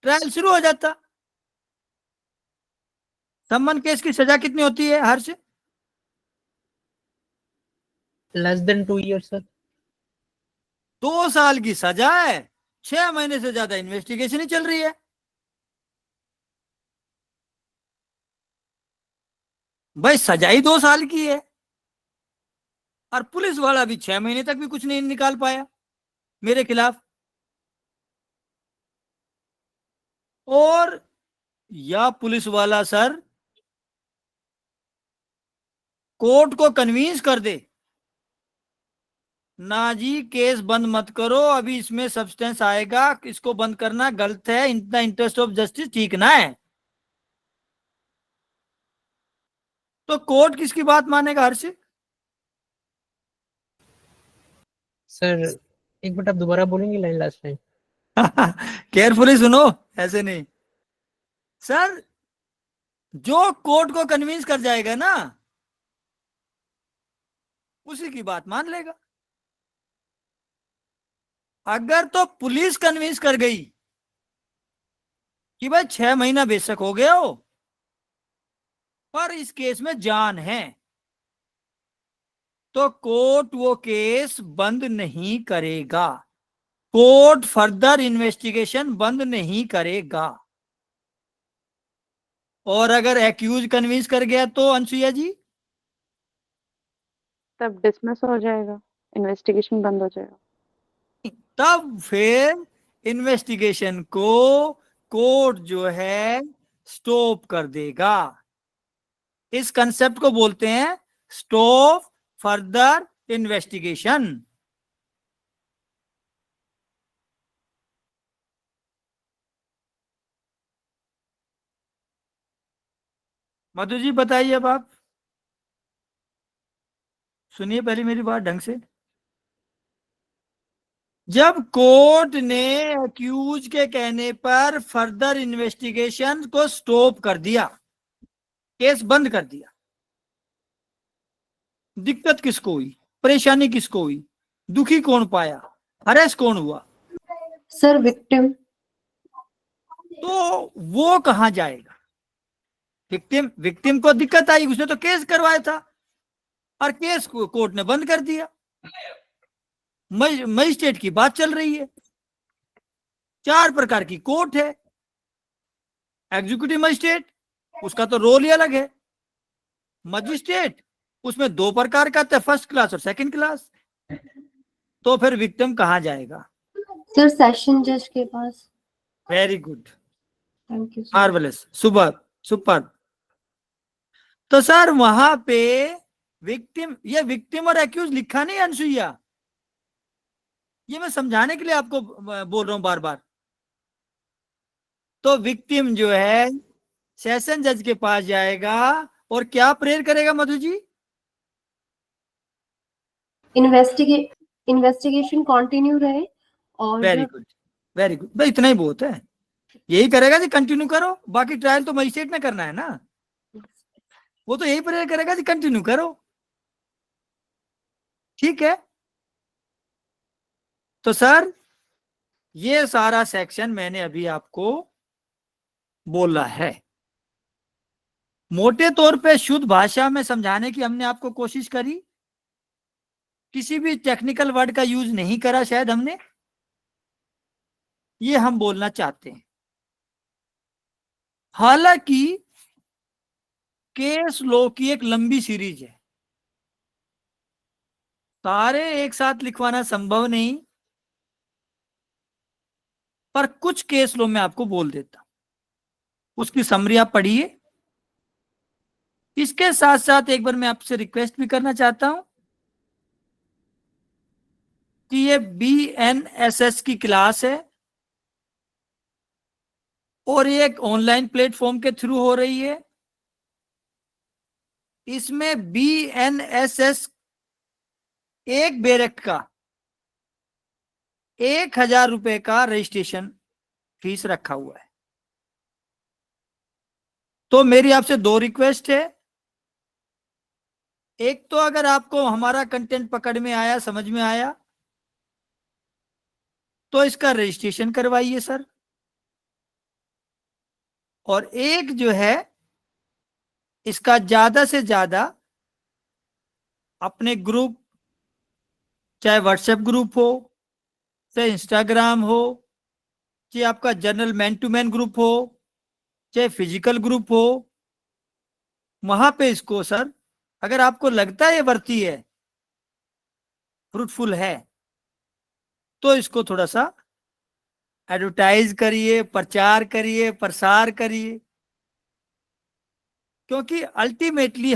ट्रायल शुरू हो जाता। सम्मन केस की सजा कितनी होती है Harsh?
Less than 2 years sir.
2 साल की सजा है, 6 महीने से ज्यादा इन्वेस्टिगेशन ही चल रही है। भाई सजा ही 2 साल की है, और पुलिस वाला भी 6 महीने तक भी कुछ नहीं निकाल पाया मेरे खिलाफ। और या पुलिस वाला सर कोर्ट को कन्विंस कर दे, ना जी केस बंद मत करो, अभी इसमें सब्सटेंस आएगा, इसको बंद करना गलत है, इतना इंटरेस्ट ऑफ जस्टिस ठीक ना है, तो कोर्ट किसकी बात मानेगा हर्ष?
सर एक मिनट आप दोबारा बोलेंगे लाइन लास्ट टाइम?
केयरफुली सुनो, ऐसे नहीं सर, जो कोर्ट को कन्विंस कर जाएगा ना उसी की बात मान लेगा। अगर तो पुलिस कन्विंस कर गई कि भाई 6 महीना बेशक हो गया हो, पर इस केस में जान है, तो कोर्ट वो केस बंद नहीं करेगा, कोर्ट फर्दर इन्वेस्टिगेशन बंद नहीं करेगा। और अगर एक्यूज कन्विंस कर गया तो अनसुईया जी
तब डिसमिस हो जाएगा, इन्वेस्टिगेशन बंद हो जाएगा।
तब फिर इन्वेस्टिगेशन को कोर्ट जो है स्टॉप कर देगा। इस कंसेप्ट को बोलते हैं स्टॉप फर्दर इन्वेस्टिगेशन। मधु जी बताइए, अब आप सुनिए पहले मेरी बात ढंग से। जब कोर्ट ने एक्यूज के कहने पर फर्दर इन्वेस्टिगेशन को स्टॉप कर दिया, केस बंद कर दिया, दिक्कत किसको हुई, परेशानी किसको हुई, दुखी कौन पाया, हरेस कौन हुआ?
Sir victim.
तो वो कहां जाएगा? विक्टिम को दिक्कत आई, उसने तो केस करवाया था और केस को कोर्ट ने बंद कर दिया। मजिस्ट्रेट की बात चल रही है। 4 प्रकार की कोर्ट है। एग्जीक्यूटिव मजिस्ट्रेट, उसका तो रोल ही अलग है। मजिस्ट्रेट, उसमें 2 प्रकार का था, फर्स्ट क्लास और सेकंड क्लास। तो फिर विक्टिम कहां जाएगा?
सर सेशन जज के पास।
Very good,
thank you sir.
Marvellous, super super. तो सर वहां पे विक्टिम, ये विक्टिम और एक्यूज लिखा नहीं अनसुईया, ये मैं समझाने के लिए आपको बोल रहा हूं बार बार। तो विक्टिम जो है सेशन जज के पास जाएगा और क्या प्रेयर करेगा मधु जी?
इन्वेस्टिगेशन कंटिन्यू रहे और
वेरी गुड, वेरी गुड, भाई इतना ही बहुत है, यही करेगा जी, कंटिन्यू करो, बाकी ट्रायल तो मजिस्ट्रेट ने करना है ना, वो तो यही प्रेयर करेगा जी, कंटिन्यू करो, ठीक है। तो सर ये सारा सेक्शन मैंने अभी आपको बोला है, मोटे तौर पे शुद्ध भाषा में समझाने की हमने आपको कोशिश करी, किसी भी टेक्निकल वर्ड का यूज नहीं करा शायद हमने, ये हम बोलना चाहते हैं। हालांकि केस लॉ की एक लंबी सीरीज है, सारे एक साथ लिखवाना संभव नहीं, पर कुछ केस लॉ मैं आपको बोल देता हूं, उसकी समरी आप पढ़िए। इसके साथ साथ एक बार मैं आपसे रिक्वेस्ट भी करना चाहता हूं कि ये BNSS की क्लास है और ये एक ऑनलाइन प्लेटफॉर्म के थ्रू हो रही है। इसमें BNSS एक बैरक का 1000 रुपए का रजिस्ट्रेशन फीस रखा हुआ है। तो मेरी आपसे दो रिक्वेस्ट है। एक तो अगर आपको हमारा कंटेंट पकड़ में आया, समझ में आया, तो इसका रजिस्ट्रेशन करवाइए सर। और एक जो है, इसका ज्यादा से ज्यादा अपने ग्रुप, चाहे व्हाट्सएप ग्रुप हो, चाहे इंस्टाग्राम हो, चाहे आपका general man to man group हो, चाहे फिजिकल ग्रुप हो, वहां पे इसको सर, अगर आपको लगता है ये वर्ती है, फ्रूटफुल है, तो इसको थोड़ा सा एडवर्टाइज करिए, प्रचार करिए, प्रसार करिए, क्योंकि अल्टीमेटली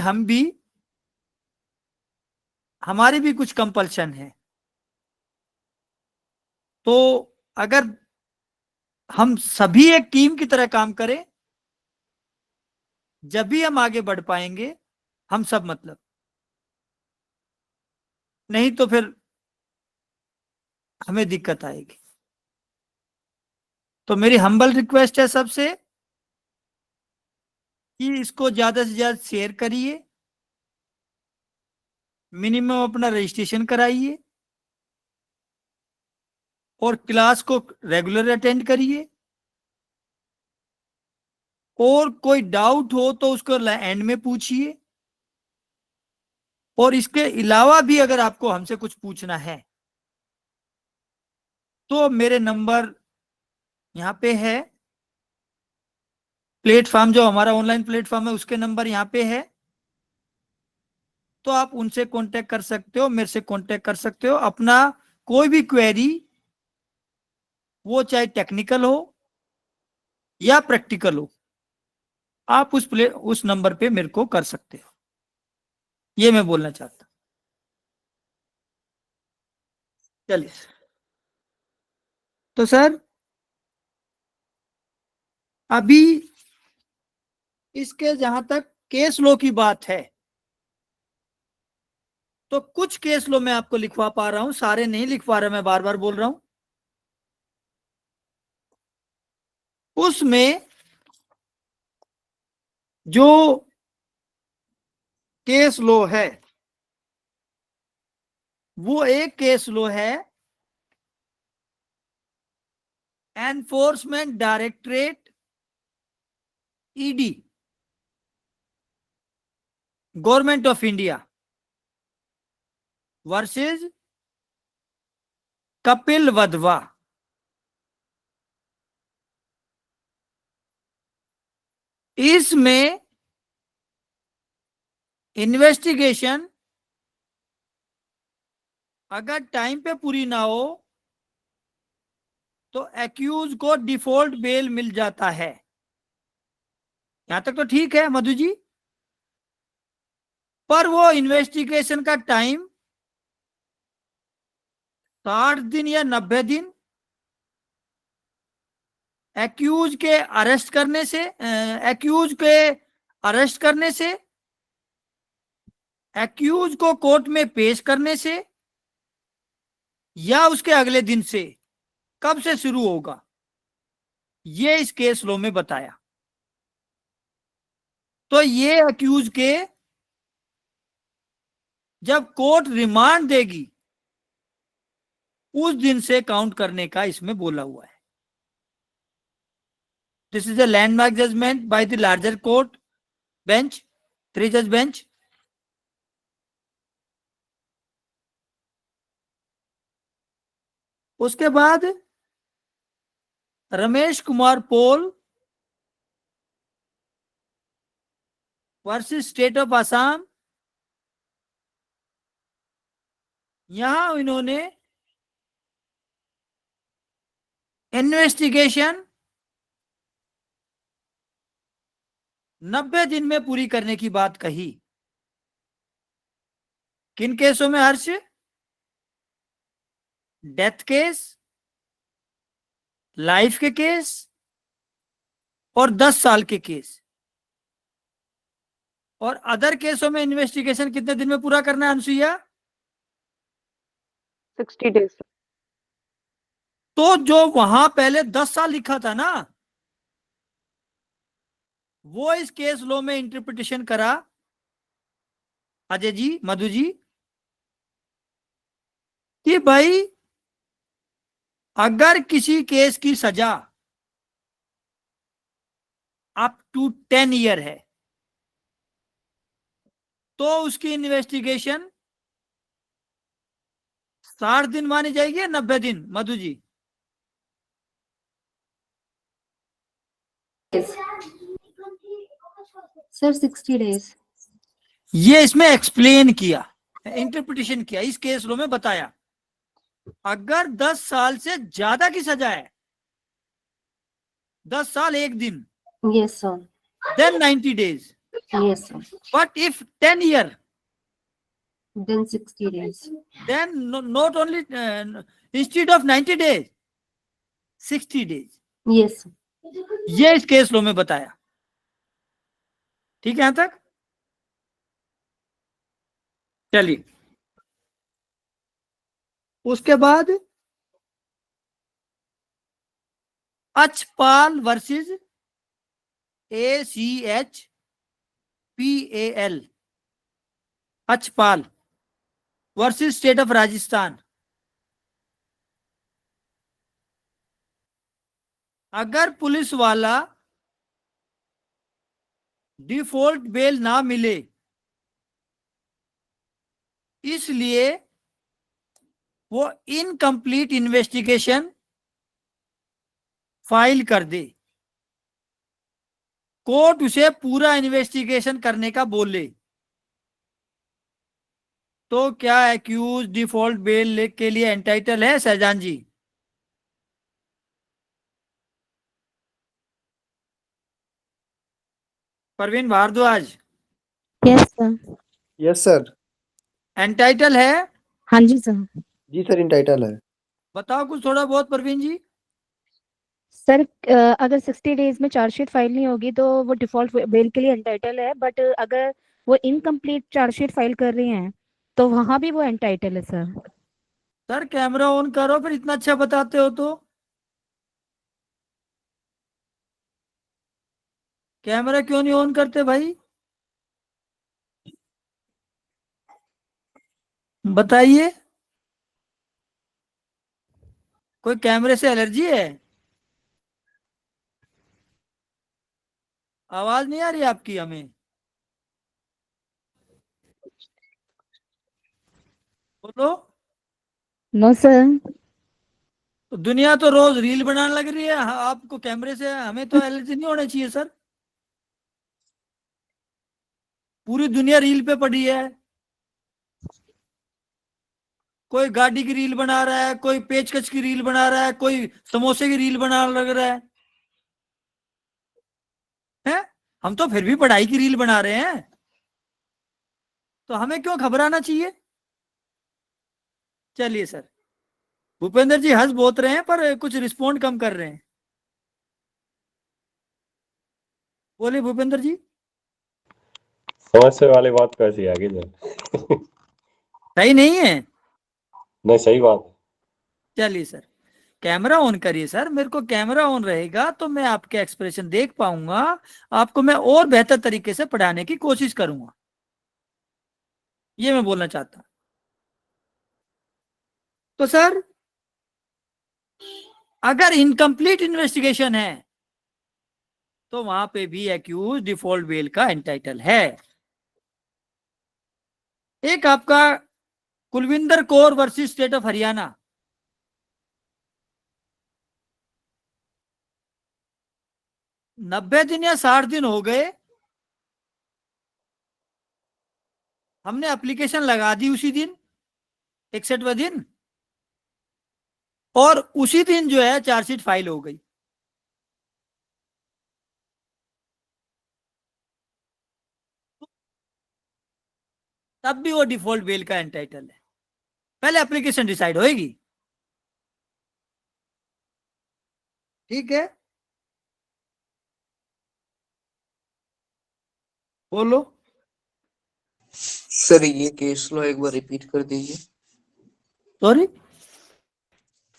हमारी भी कुछ कंपल्शन है। तो अगर हम सभी एक टीम की तरह काम करें, जब भी हम आगे बढ़ पाएंगे, हम सब मतलब, नहीं तो फिर हमें दिक्कत आएगी। तो मेरी हम्बल रिक्वेस्ट है सबसे कि इसको ज्यादा से ज्यादा शेयर करिए, मिनिमम अपना रजिस्ट्रेशन कराइए, और क्लास को रेगुलर अटेंड करिए। और कोई डाउट हो तो उसको एंड में पूछिए। और इसके अलावा भी अगर आपको हमसे कुछ पूछना है, तो मेरे नंबर यहाँ पे है, प्लेटफॉर्म जो हमारा ऑनलाइन प्लेटफॉर्म है उसके नंबर यहाँ पे है, तो आप उनसे कांटेक्ट कर सकते हो, मेरे से कांटेक्ट कर सकते हो। अपना कोई भी क्वेरी, वो चाहे टेक्निकल हो या प्रैक्टिकल हो, आप उस नंबर पे मेरे को कर सकते हो। ये मैं बोलना चाहता हूं। चलिए, तो सर अभी इसके जहां तक केस लो की बात है, तो कुछ केस लो मैं आपको लिखवा पा रहा हूं, सारे नहीं लिखवा रहा, मैं बार बार बोल रहा हूं। उसमें जो केस लो है, वो एक केस लो है enforcement directorate, ED, government of India versus Kapil Wadhwa. इसमें इन्वेस्टिगेशन अगर टाइम पे पूरी ना हो, तो एक्यूज को डिफॉल्ट बेल मिल जाता है। यहां तक तो ठीक है मधु जी, पर वो इन्वेस्टिगेशन का टाइम 60 दिन या 90 दिन एक्यूज के अरेस्ट करने से, एक्यूज के अरेस्ट करने से, एक्यूज को कोर्ट में पेश करने से, या उसके अगले दिन से, कब से शुरू होगा, ये इस केस लॉ में बताया। तो ये एक्यूज के जब कोर्ट रिमांड देगी, उस दिन से काउंट करने का इसमें बोला हुआ है। This is a landmark judgement by the larger court bench, 3 जज बेंच। उसके बाद Ramesh Kumar Paul versus state of Assam. यहां इन्होंने इन्वेस्टिगेशन 90 दिन में पूरी करने की बात कही। किन केसों में हर्ष? डेथ केस, लाइफ के केस, और 10 साल के केस। और अदर केसों में इन्वेस्टिगेशन कितने दिन में पूरा करना है अनुसुईया?
60 days.
तो जो वहां पहले 10 साल लिखा था ना, वो इस केस लॉ में इंटरप्रिटेशन करा, अजय जी, मधु जी, कि भाई अगर किसी केस की सजा अप टू 10 ईयर है तो उसकी इन्वेस्टिगेशन 60 दिन मानी जाएगी या 90 दिन, मधु जी?
Sir 60 days.
ये इसमें एक्सप्लेन किया, इंटरप्रिटेशन किया, इस केस लॉ में बताया अगर 10 साल से ज्यादा की सजा है, 10 साल 1 दिन,
yes sir.
then 90 days.
Yes sir.
But if 10 year,
then 60 days.
then not only instead of 90 days, 60 days.
Yes sir.
ये इस केस लॉ में बताया। ठीक है यहां तक? चलिए, उसके बाद Achpal versus ACHPAL, Achpal versus state of Rajasthan. अगर पुलिस वाला डिफॉल्ट बेल ना मिले इसलिए वो इनकम्प्लीट इन्वेस्टिगेशन फाइल कर दे, कोर्ट उसे पूरा इन्वेस्टिगेशन करने का बोले, तो क्या एक्यूज डिफॉल्ट बेल के लिए एंटाइटल है Shahjan ji? Parveen Bhardwaj,
yes sir.
Yes sir.
Entitle है?
हाँ जी सर।
जी सर, इंटाइटल है।
बताओ कुछ थोड़ा बहुत परवीन जी।
सर अगर 60 डेज में चार्जशीट फाइल नहीं होगी तो वो डिफॉल्ट बेल के लिए एंटाइटल है, बट अगर वो इनकम्प्लीट चार्जशीट फाइल कर रही हैं तो वहां भी वो एंटाइटल है सर।
सर कैमरा ऑन करो, फिर इतना अच्छा बताते हो तो। कैमरा क्यों नहीं ऑन करते भाई, बताइए। कोई कैमरे से एलर्जी है? आवाज नहीं आ रही आपकी हमें? बोलो।
No sir.
तो दुनिया तो रोज रील बनाने लग रही है, आपको कैमरे से, हमें तो एलर्जी नहीं होना चाहिए सर। पूरी दुनिया रील पे पड़ी है, कोई गाड़ी की रील बना रहा है, कोई पेचकश की रील बना रहा है, कोई समोसे की रील बना लग रहा है? हम तो फिर भी पढ़ाई की रील बना रहे हैं, तो हमें क्यों घबराना चाहिए? चलिए सर, भूपेंद्र जी हंस बहुत रहे हैं पर कुछ रिस्पॉन्ड कम कर रहे हैं। बोलिए भूपेंद्र जी।
समस्या वाली बात कैसी आ गई सर?
सही नहीं है?
नहीं, सही बात है।
चलिए सर, कैमरा ऑन करिए सर, मेरे को कैमरा ऑन रहेगा तो मैं आपके एक्सप्रेशन देख पाऊंगा, आपको मैं और बेहतर तरीके से पढ़ाने की कोशिश करूंगा, ये मैं बोलना चाहता हूं। तो सर अगर इनकम्प्लीट इन्वेस्टिगेशन है तो वहां पे भी एक्यूज डिफॉल्ट बेल का एंटाइटल है। एक आपका Kulwinder Kaur versus state of Haryana, 90 दिन या 60 दिन हो गए, हमने एप्लीकेशन लगा दी उसी दिन, 61वें दिन, और उसी दिन जो है चार्जशीट फाइल हो गई। तब भी वो डिफॉल्ट बेल का एंटाइटल है, पहले एप्लीकेशन डिसाइड होएगी। ठीक है, बोलो।
सर ये केस लो एक बार रिपीट कर दीजिए।
सॉरी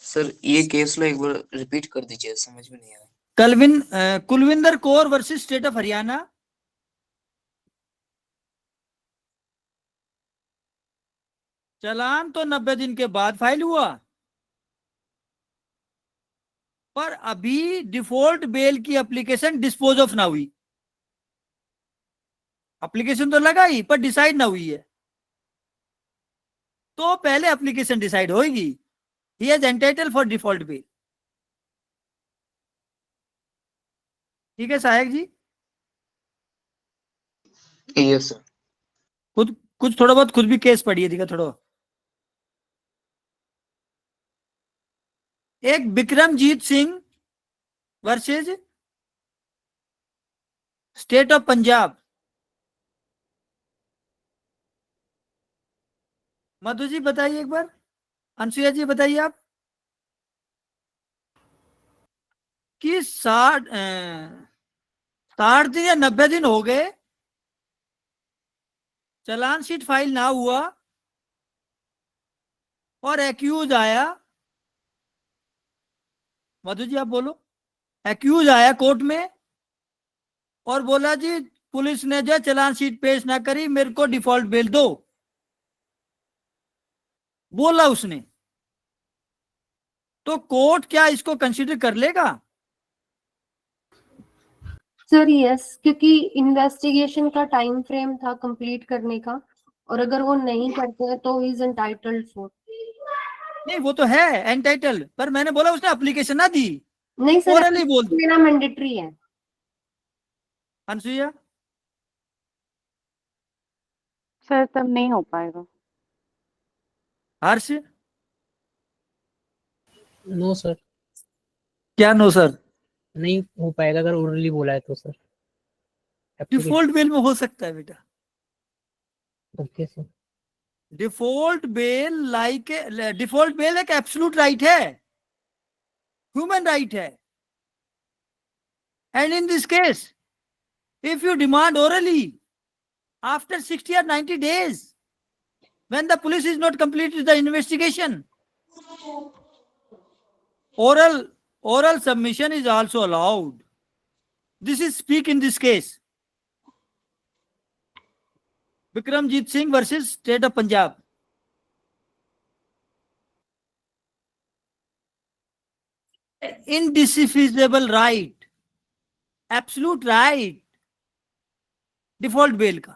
सर ये केस लो एक बार रिपीट कर दीजिए, समझ में नहीं आया।
Kulwinder Kaur versus state of Haryana. चालान तो 90 दिन के बाद फाइल हुआ, पर अभी डिफॉल्ट बेल की एप्लीकेशन डिस्पोज ऑफ ना हुई। एप्लीकेशन तो लगाई पर डिसाइड ना हुई है, तो पहले एप्लीकेशन डिसाइड होगी। He is entitle for default bail. ठीक है सहायक जी?
Yes sir.
खुद कुछ थोड़ा बहुत खुद भी केस पढ़िए दिखा थोड़ा। एक Vikramjit Singh versus state of Punjab. Madhu ji बताइए एक बार, अनसुईया जी बताइए आप कि 60 दिन या 90 दिन हो गए, चालान शीट फाइल ना हुआ और एक्यूज आया। मधु जी आप बोलो। एक्यूज आया कोर्ट में और बोला जी पुलिस ने जो चालान शीट पेश ना करी, मेरे को डिफॉल्ट बेल दो, बोला उसने, तो कोर्ट क्या इसको कंसीडर कर लेगा?
सर यस, क्योंकि इन्वेस्टिगेशन का टाइम फ्रेम था कंप्लीट करने का, और अगर वो नहीं करते हैं तो इज एंटाइटल्ड फॉर।
नहीं वो तो है एंटाइटल, पर मैंने बोला उसने एप्लीकेशन ना दी,
नहीं सर,
ओरली बोल दी।
लेना मैंडेटरी है।
अनसुईया
सर तब नहीं हो पाएगा।
हर्ष
नो सर,
क्या नो सर?
नहीं हो पाएगा अगर ओरली बोला है तो सर।
डिफॉल्ट बेल में हो सकता है बेटा।
Okay sir.
Default bail default bail एक एब्सोल्यूट राइट है, ह्यूमन राइट है। And in this case if you demand orally after 60 or 90 days when the police is not completed the investigation, oral submission is also allowed. This is speak in this case. Vikramjit Singh versus State of Punjab. Indefeasible right, absolute right default bail का।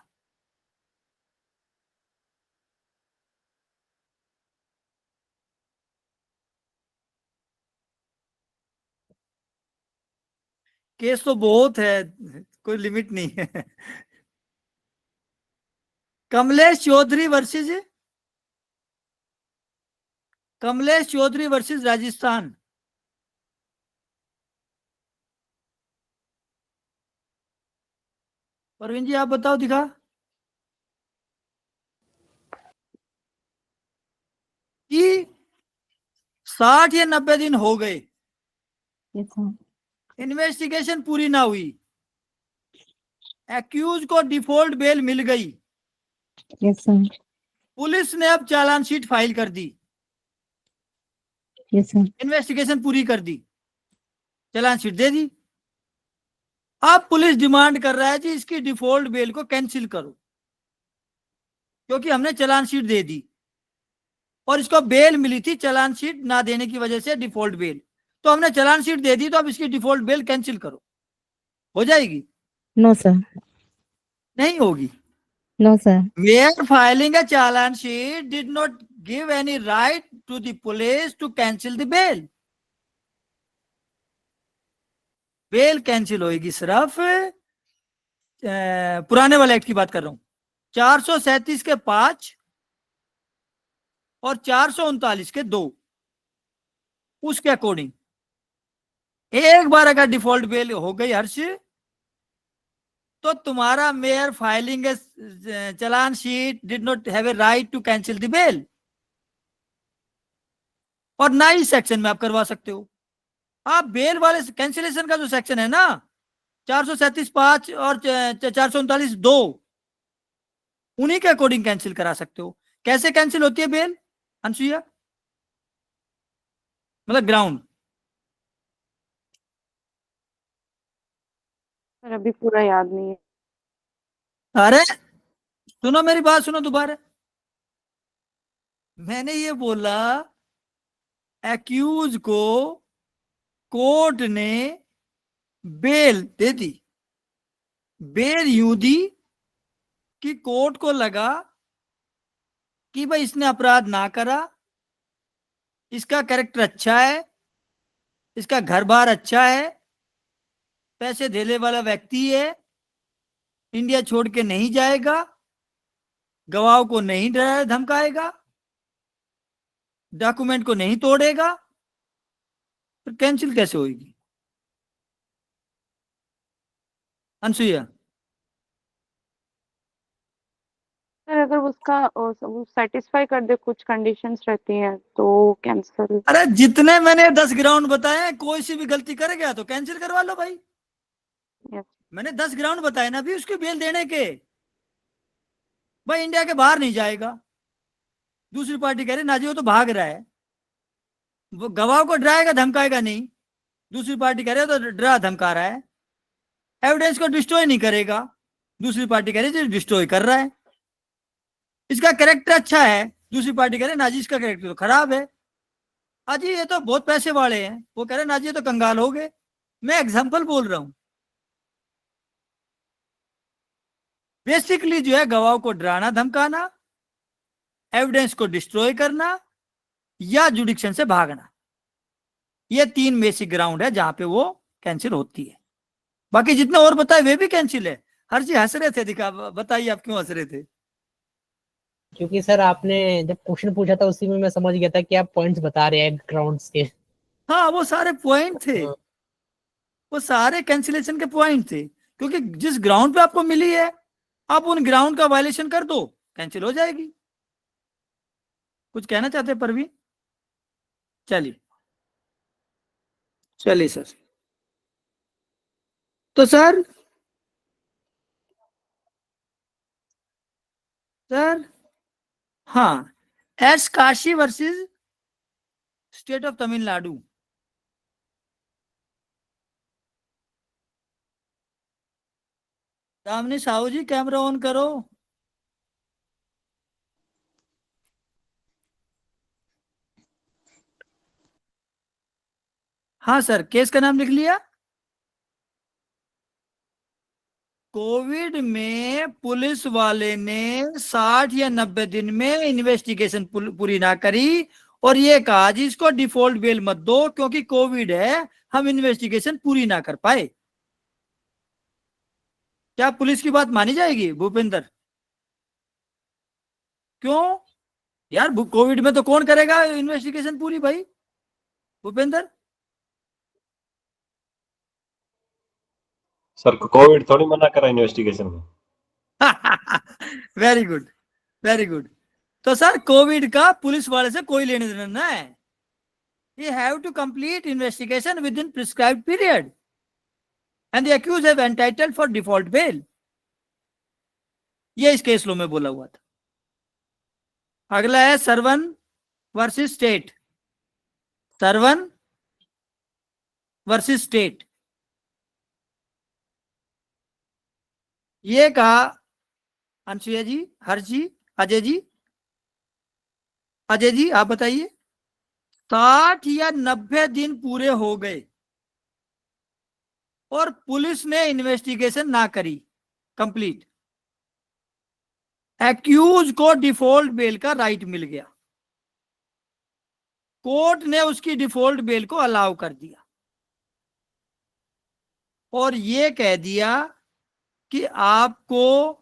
Case तो बहुत है, कोई limit नहीं है। Kamlesh Chaudhary versus Rajasthan. Parveen ji आप बताओ दिखा। कि 60 या 90 दिन हो गए, इन्वेस्टिगेशन पूरी ना हुई, एक्यूज को डिफॉल्ट बेल मिल गई, पुलिस ने अब चालान शीट फाइल कर दी, इन्वेस्टिगेशन पूरी कर दी, चालान शीट दे दी। अब पुलिस डिमांड कर रहा है जी इसकी डिफॉल्ट बेल को कैंसिल करो, क्योंकि हमने चालान शीट दे दी और इसको बेल मिली थी चालान शीट ना देने की वजह से, डिफॉल्ट बेल। तो हमने चालान शीट दे दी, तो अब इसकी डिफॉल्ट बेल कैंसिल करो। हो जाएगी?
No sir.
नहीं होगी।
No sir.
Mere filing a challan sheet did not give any right to the police to cancel the bail. Bail cancel होगी सिर्फ पुराने वाले एक्ट की बात कर रहा हूं, 437 के 5 और 439 के 2, उसके अकॉर्डिंग। एक बार अगर डिफॉल्ट बेल हो गई हर्ष, तो तुम्हारा mere filing challan sheet did not have a right to cancel the bail, और ना ही सेक्शन में आप करवा सकते हो। आप बेल वाले कैंसिलेशन का जो सेक्शन है ना, 437(5) और 439(2), उन्हीं के अकॉर्डिंग कैंसिल करा सकते हो। कैसे कैंसिल होती है बेल अनसुईया? मतलब ग्राउंड
सर अभी पूरा याद नहीं है।
अरे सुनो मेरी बात, सुनो दोबारा। मैंने ये बोला एक्यूज को कोर्ट ने बेल दे दी। बेल यूं दी कि कोर्ट को लगा कि भाई इसने अपराध ना करा, इसका कैरेक्टर अच्छा है, इसका घर बार अच्छा है, पैसे देने वाला व्यक्ति है, इंडिया छोड़ के नहीं जाएगा, गवाह को नहीं डराया धमकाएगा, डॉक्यूमेंट को नहीं तोड़ेगा, फिर कैंसिल कैसे होगी? अनसुईया,
सर अगर उसका सेटिस्फाई कर दे, कुछ कंडीशंस रहती हैं तो कैंसिल।
अरे जितने मैंने 10 ग्राउंड बताए, कोई सी भी गलती कर गया तो कैंसिल करवा लो भाई।
यस।
मैंने 10 ग्राउंड बताए ना अभी उसकी बेल देने के। भाई इंडिया के बाहर नहीं जाएगा, दूसरी पार्टी कह रही ना जी वो तो भाग रहा है, वो गवाह को डराएगा धमकाएगा नहीं, दूसरी पार्टी कह रही है तो डरा धमका रहा है, एविडेंस को डिस्ट्रॉय नहीं करेगा, दूसरी पार्टी कह रही है डिस्ट्रॉय कर रहा है, इसका कैरेक्टर अच्छा है, दूसरी पार्टी कह रही है ना जी इसका कैरेक्टर तो खराब है, अजी ये तो बहुत पैसे वाले हैं, वो कह रहे ना जी ये तो कंगाल हो गए। मैं एग्जाम्पल बोल रहा हूं। बेसिकली जो है गवाह को डराना धमकाना, एविडेंस को डिस्ट्रॉय करना या जुडिक्शन से भागना, ये 3 बेसिक ग्राउंड है जहां पे वो कैंसिल होती है। बाकी जितने और बताए वे भी कैंसिल है। हर चीज हंस रहे थे, दिखा बताइए आप क्यों हंस रहे थे?
क्योंकि सर आपने जब क्वेश्चन पूछा था उसी में मैं समझ गया था कि आप पॉइंट्स बता रहे हैं ग्राउंड्स के।
हाँ वो सारे पॉइंट थे, वो सारे कैंसिलेशन के पॉइंट थे, क्योंकि जिस ग्राउंड पे आपको मिली है आप उन ग्राउंड का वायलेशन कर दो, कैंसिल हो जाएगी। कुछ कहना चाहते हैं परवीन? चलिए चलिए सर। तो सर हाँ, S Kashi versus state of Tamil Nadu. सामने साहू जी कैमरा ऑन करो। हाँ सर, केस का नाम लिख लिया। कोविड में पुलिस वाले ने 60 या 90 दिन में इन्वेस्टिगेशन पूरी ना करी और ये कहा जी इसको डिफॉल्ट बेल मत दो क्योंकि कोविड है, हम इन्वेस्टिगेशन पूरी ना कर पाए। क्या पुलिस की बात मानी जाएगी भूपेंद्र? क्यों यार, कोविड में तो कौन करेगा इन्वेस्टिगेशन पूरी भाई? भूपेंद्र
सर कोविड थोड़ी मना करा इन्वेस्टिगेशन में।
Very good very good. तो सर कोविड का पुलिस वाले से कोई लेने देना ना है। You have to complete investigation within prescribed period and the accused have entitled for default bail. ये इस केस लो में बोला हुआ था। अगला है Sarwan versus state. Sarwan versus state. ये कहा अनसुईया जी, हर्ष जी, अजय जी। अजय जी आप बताइए, 60 या 90 दिन पूरे हो गए और पुलिस ने इन्वेस्टिगेशन ना करी कंप्लीट, एक्यूज को डिफॉल्ट बेल का राइट मिल गया, कोर्ट ने उसकी डिफॉल्ट बेल को अलाउ कर दिया और ये कह दिया कि आपको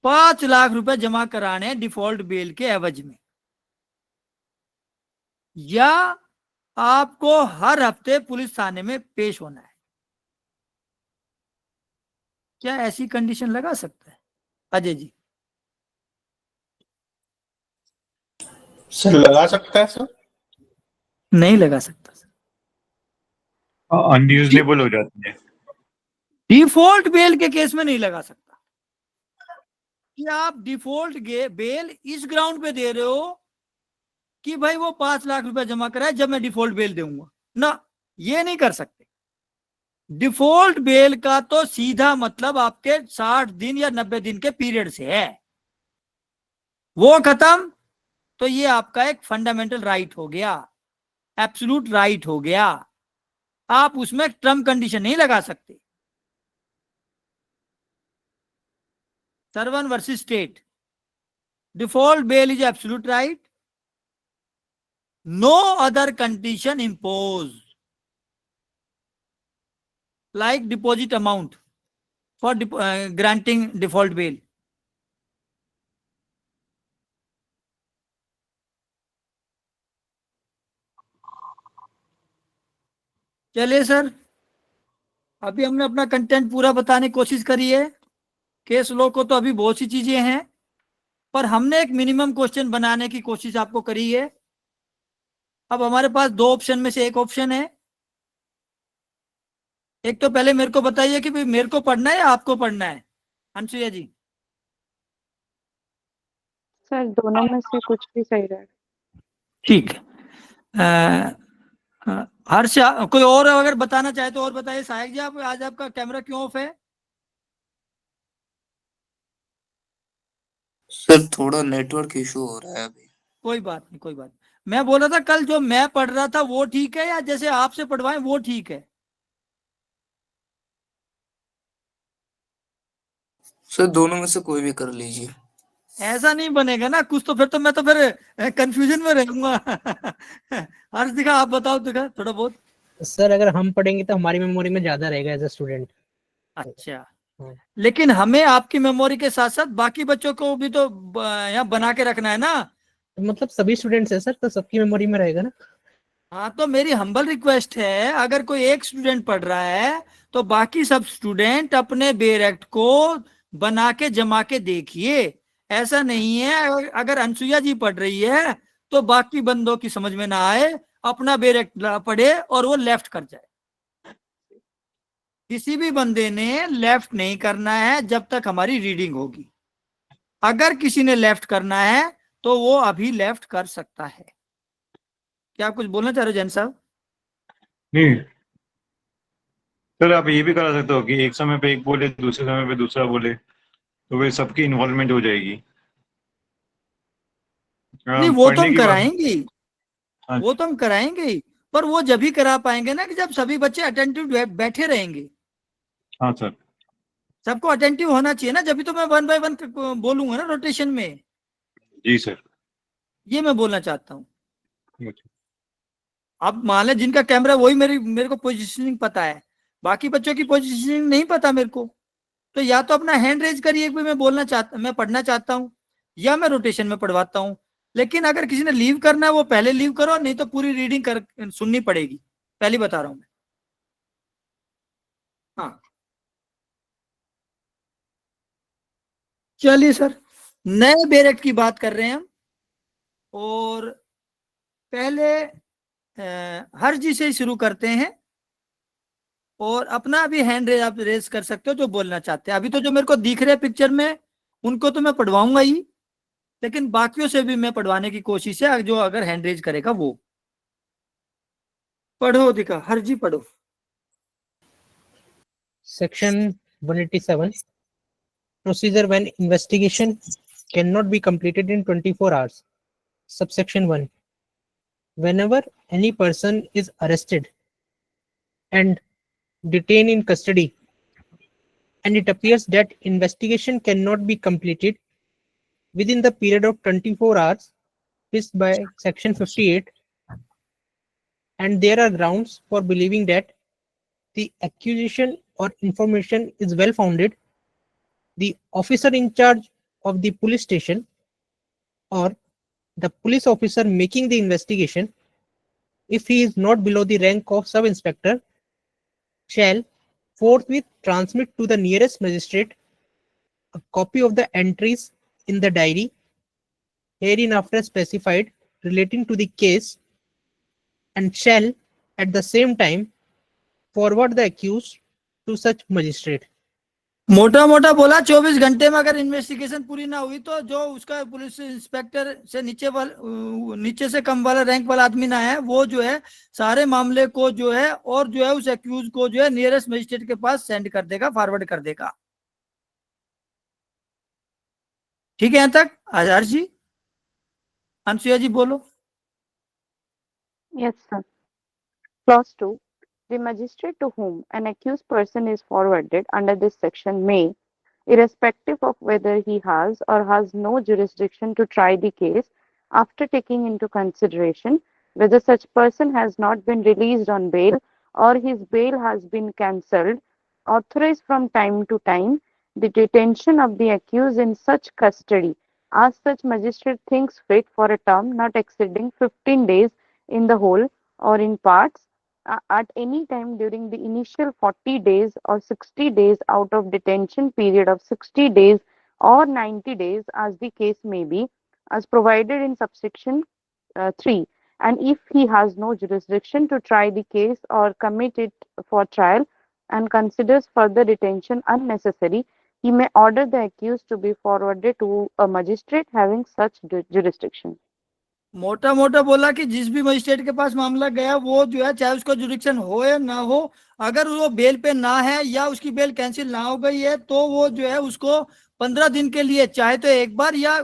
5 लाख रुपए जमा कराने डिफॉल्ट बेल के एवज में, या आपको हर हफ्ते पुलिस थाने में पेश होना है। क्या ऐसी कंडीशन लगा सकता है अजय जी?
सर लगा सकता है सर?
नहीं लगा सकता सर,
अनयूजनेबल हो जाती है।
डिफॉल्ट बेल के केस में नहीं लगा सकता कि आप डिफॉल्ट बेल इस ग्राउंड पे दे रहे हो कि भाई वो 5 लाख रुपए जमा कराए जब मैं डिफॉल्ट बेल दूंगा ना, ये नहीं कर सकते। डिफॉल्ट बेल का तो सीधा मतलब आपके 60 दिन या 90 दिन के पीरियड से है, वो खत्म तो ये आपका एक फंडामेंटल राइट हो गया, एब्सोल्यूट राइट हो गया, आप उसमें टर्म कंडीशन नहीं लगा सकते। Sarwan versus state, default bail is absolute right, no other condition impose like deposit amount for granting default bail. चलिए सर, अभी हमने अपना कंटेंट पूरा बताने की कोशिश करी है। केस लॉ को तो अभी बहुत सी चीजें हैं, पर हमने एक मिनिमम क्वेश्चन बनाने की कोशिश आपको करी है। अब हमारे पास दो ऑप्शन में से एक ऑप्शन है। एक तो पहले मेरे को बताइए कि भाई मेरे को पढ़ना है या आपको पढ़ना है, अनसुईया जी?
सर दोनों में से कुछ भी सही रहेगा।
ठीक है। हर्ष कोई और अगर बताना चाहे तो और बताइए। सहायक जी, आप आज आपका कैमरा क्यों ऑफ है?
सर थोड़ा नेटवर्क इशू हो रहा है अभी।
कोई बात नहीं, कोई बात नहीं। मैं बोल रहा था कल जो मैं पढ़ रहा था वो ठीक है या जैसे आपसे पढ़वाएं वो ठीक है?
सर दोनों में से कोई भी कर लीजिए।
ऐसा नहीं बनेगा ना कुछ, तो फिर तो मैं तो फिर कंफ्यूजन में रहूंगा। हर्ष दिखा, आप बताओ, दिखा थोड़ा बहुत।
सर अगर हम पढ़ेंगे तो हमारी मेमोरी में ज्यादा रहेगा एज अ स्टूडेंट।
अच्छा, लेकिन हमें आपकी मेमोरी के साथ साथ बाकी बच्चों को भी तो यहाँ बना के रखना है ना।
मतलब सभी स्टूडेंट्स है सर, तो सबकी मेमोरी में रहेगा ना।
हाँ, तो मेरी हम्बल रिक्वेस्ट है, अगर कोई एक स्टूडेंट पढ़ रहा है तो बाकी सब स्टूडेंट अपने बेरेक्ट को बना के जमा के देखिए। ऐसा नहीं है अगर अनसुईया जी पढ़ रही है तो बाकी बंदों की समझ में ना आए, अपना बेरेक्ट पढ़े और वो लेफ्ट कर जाए। किसी भी बंदे ने लेफ्ट नहीं करना है जब तक हमारी रीडिंग होगी। अगर किसी ने लेफ्ट करना है तो वो अभी लेफ्ट कर सकता है। क्या आप कुछ बोलना चाह रहे हो जैन साहब?
नहीं सर, आप ये भी करा सकते हो कि एक समय पे एक बोले, दूसरे समय पे दूसरा बोले, तो वे सबकी इन्वॉल्वमेंट हो जाएगी।
नहीं, वो तो
पढ़ने
हम
की बात।
कराएंगे,
हाँ
वो तो हम कराएंगे ही, पर वो जब ही करा पाएंगे ना कि जब सभी बच्चे अटेंटिव बैठे रहेंगे।
हाँ सर।
सबको अटेंटिव होना चाहिए ना, जब भी तो मैं 1 बाय 1 बोलूंगा ना रोटेशन में।
जी सर।
ये मैं बोलना चाहता हूँ। अब मान ले जिनका कैमरा वही मेरे को पोजीशनिंग पता है, बाकी बच्चों की पोजीशनिंग नहीं पता मेरे को, तो या तो अपना हैंड रेज करिए कि मैं पढ़ना चाहता हूँ, या मैं रोटेशन में पढ़वाता हूँ। लेकिन अगर किसी ने लीव करना है वो पहले लीव करो, नहीं तो पूरी रीडिंग कर सुननी पड़ेगी, पहले बता रहा हूं मैं। हाँ चलिए सर, नए बेरेक्ट की बात कर रहे हैं हम। और पहले हर्ष जी से ही शुरू करते हैं, और अपना भी हैंड रेज आप रेज कर सकते हो जो बोलना चाहते हैं। अभी तो जो मेरे को दिख रहे हैं पिक्चर में उनको तो मैं पढ़वाऊंगा ही, लेकिन बाकियों से भी मैं पढ़वाने की कोशिश है, जो अगर हैंड रेज करेगा वो। पढ़ो दिखा, हर्ष जी पढ़ो।
Section 187, procedure when investigation cannot be completed in 24 hours. Subsection 1, whenever any person is arrested and detained in custody and it appears that investigation cannot be completed within the period of 24 hours fixed by Section 58, and there are grounds for believing that the accusation or information is well founded, the officer in charge of the police station or the police officer making the investigation, if he is not below the rank of sub-inspector, shall forthwith transmit to the nearest magistrate a copy of the entries in the diary hereinafter specified relating to the case, and shall at the same time forward the accused to such magistrate.
मोटा मोटा बोला 24 घंटे में अगर investigation पूरी ना हुई तो जो उसका पुलिस इंस्पेक्टर से नीचे से कम वाला रैंक वाला आदमी ना है, वो जो है सारे मामले को जो है और जो है उस एक्यूज को जो है नियरेस्ट मजिस्ट्रेट के पास सेंड कर देगा, फॉरवर्ड कर देगा। ठीक है, यहां तक आचार्य जी? अनसुया जी बोलो।
Yes, sir. Clause 2. The magistrate to whom an accused person is forwarded under this section may, irrespective of whether he has or has no jurisdiction to try the case, after taking into consideration whether such person has not been released on bail or his bail has been cancelled, authorize from time to time the detention of the accused in such custody as such magistrate thinks fit for a term not exceeding 15 days in the whole or in parts at any time during the initial 40 days or 60 days out of detention period of 60 days or 90 days as the case may be, as provided in subsection 3. And if he has no jurisdiction to try the case or commit it for trial and considers further detention unnecessary, he may order the accused to be forwarded to a magistrate having such jurisdiction.
मोटा मोटा बोला कि जिस भी magistrate के पास मामला गया वो जो है चाहे उसको जुरिक्शन हो या ना हो, अगर वो बेल पे ना है या उसकी बेल कैंसिल ना हो गई है तो वो जो है उसको 15 दिन के लिए चाहे तो एक बार या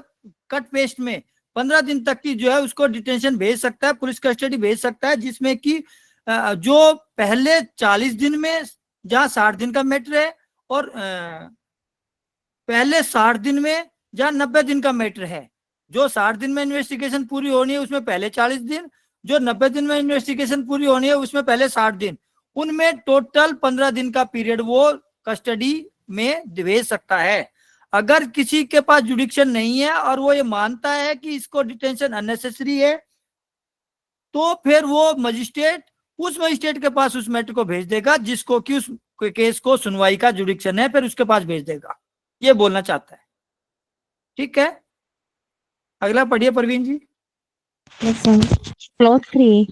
कट पेस्ट में 15 दिन तक की जो है उसको डिटेंशन भेज सकता है, पुलिस कस्टडी भेज सकता है, जिसमें कि जो पहले 40 दिन में जहाँ 60 दिन का मैटर है और पहले 60 दिन में जहाँ 90 दिन का मैटर है। जो 60 दिन में इन्वेस्टिगेशन पूरी होनी है उसमें पहले 40 दिन, जो 90 दिन में इन्वेस्टिगेशन पूरी होनी है उसमें पहले 60 दिन, उनमें टोटल 15 दिन का पीरियड वो कस्टडी में भेज सकता है। अगर किसी के पास जुडिक्शन नहीं है और वो ये मानता है कि इसको डिटेंशन अननेसेसरी है तो फिर वो मजिस्ट्रेट उस मजिस्ट्रेट के पास उस मैटर को भेज देगा जिसको कि उस केस को सुनवाई का जुडिक्शन है, फिर उसके पास भेज देगा, ये बोलना चाहता है। ठीक है, अगला पढ़िए प्रवीण जी।
Yes, sir. Clause 3.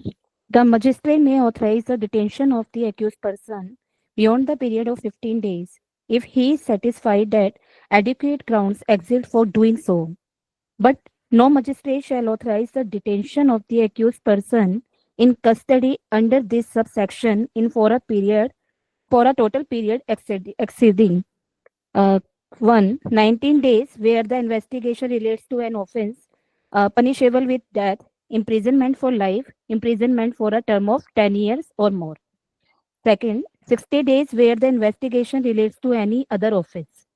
The magistrate may authorize the detention of the accused person beyond the period of 15 days if he is satisfied that adequate grounds exist for doing so. But no magistrate shall authorize the detention of the accused person in custody under this subsection for a total period exceeding 19 days where the investigation relates to an offense punishable with death, imprisonment for life, imprisonment for a term of 10 years or more. Second, 60 days where the investigation relates to any other offense.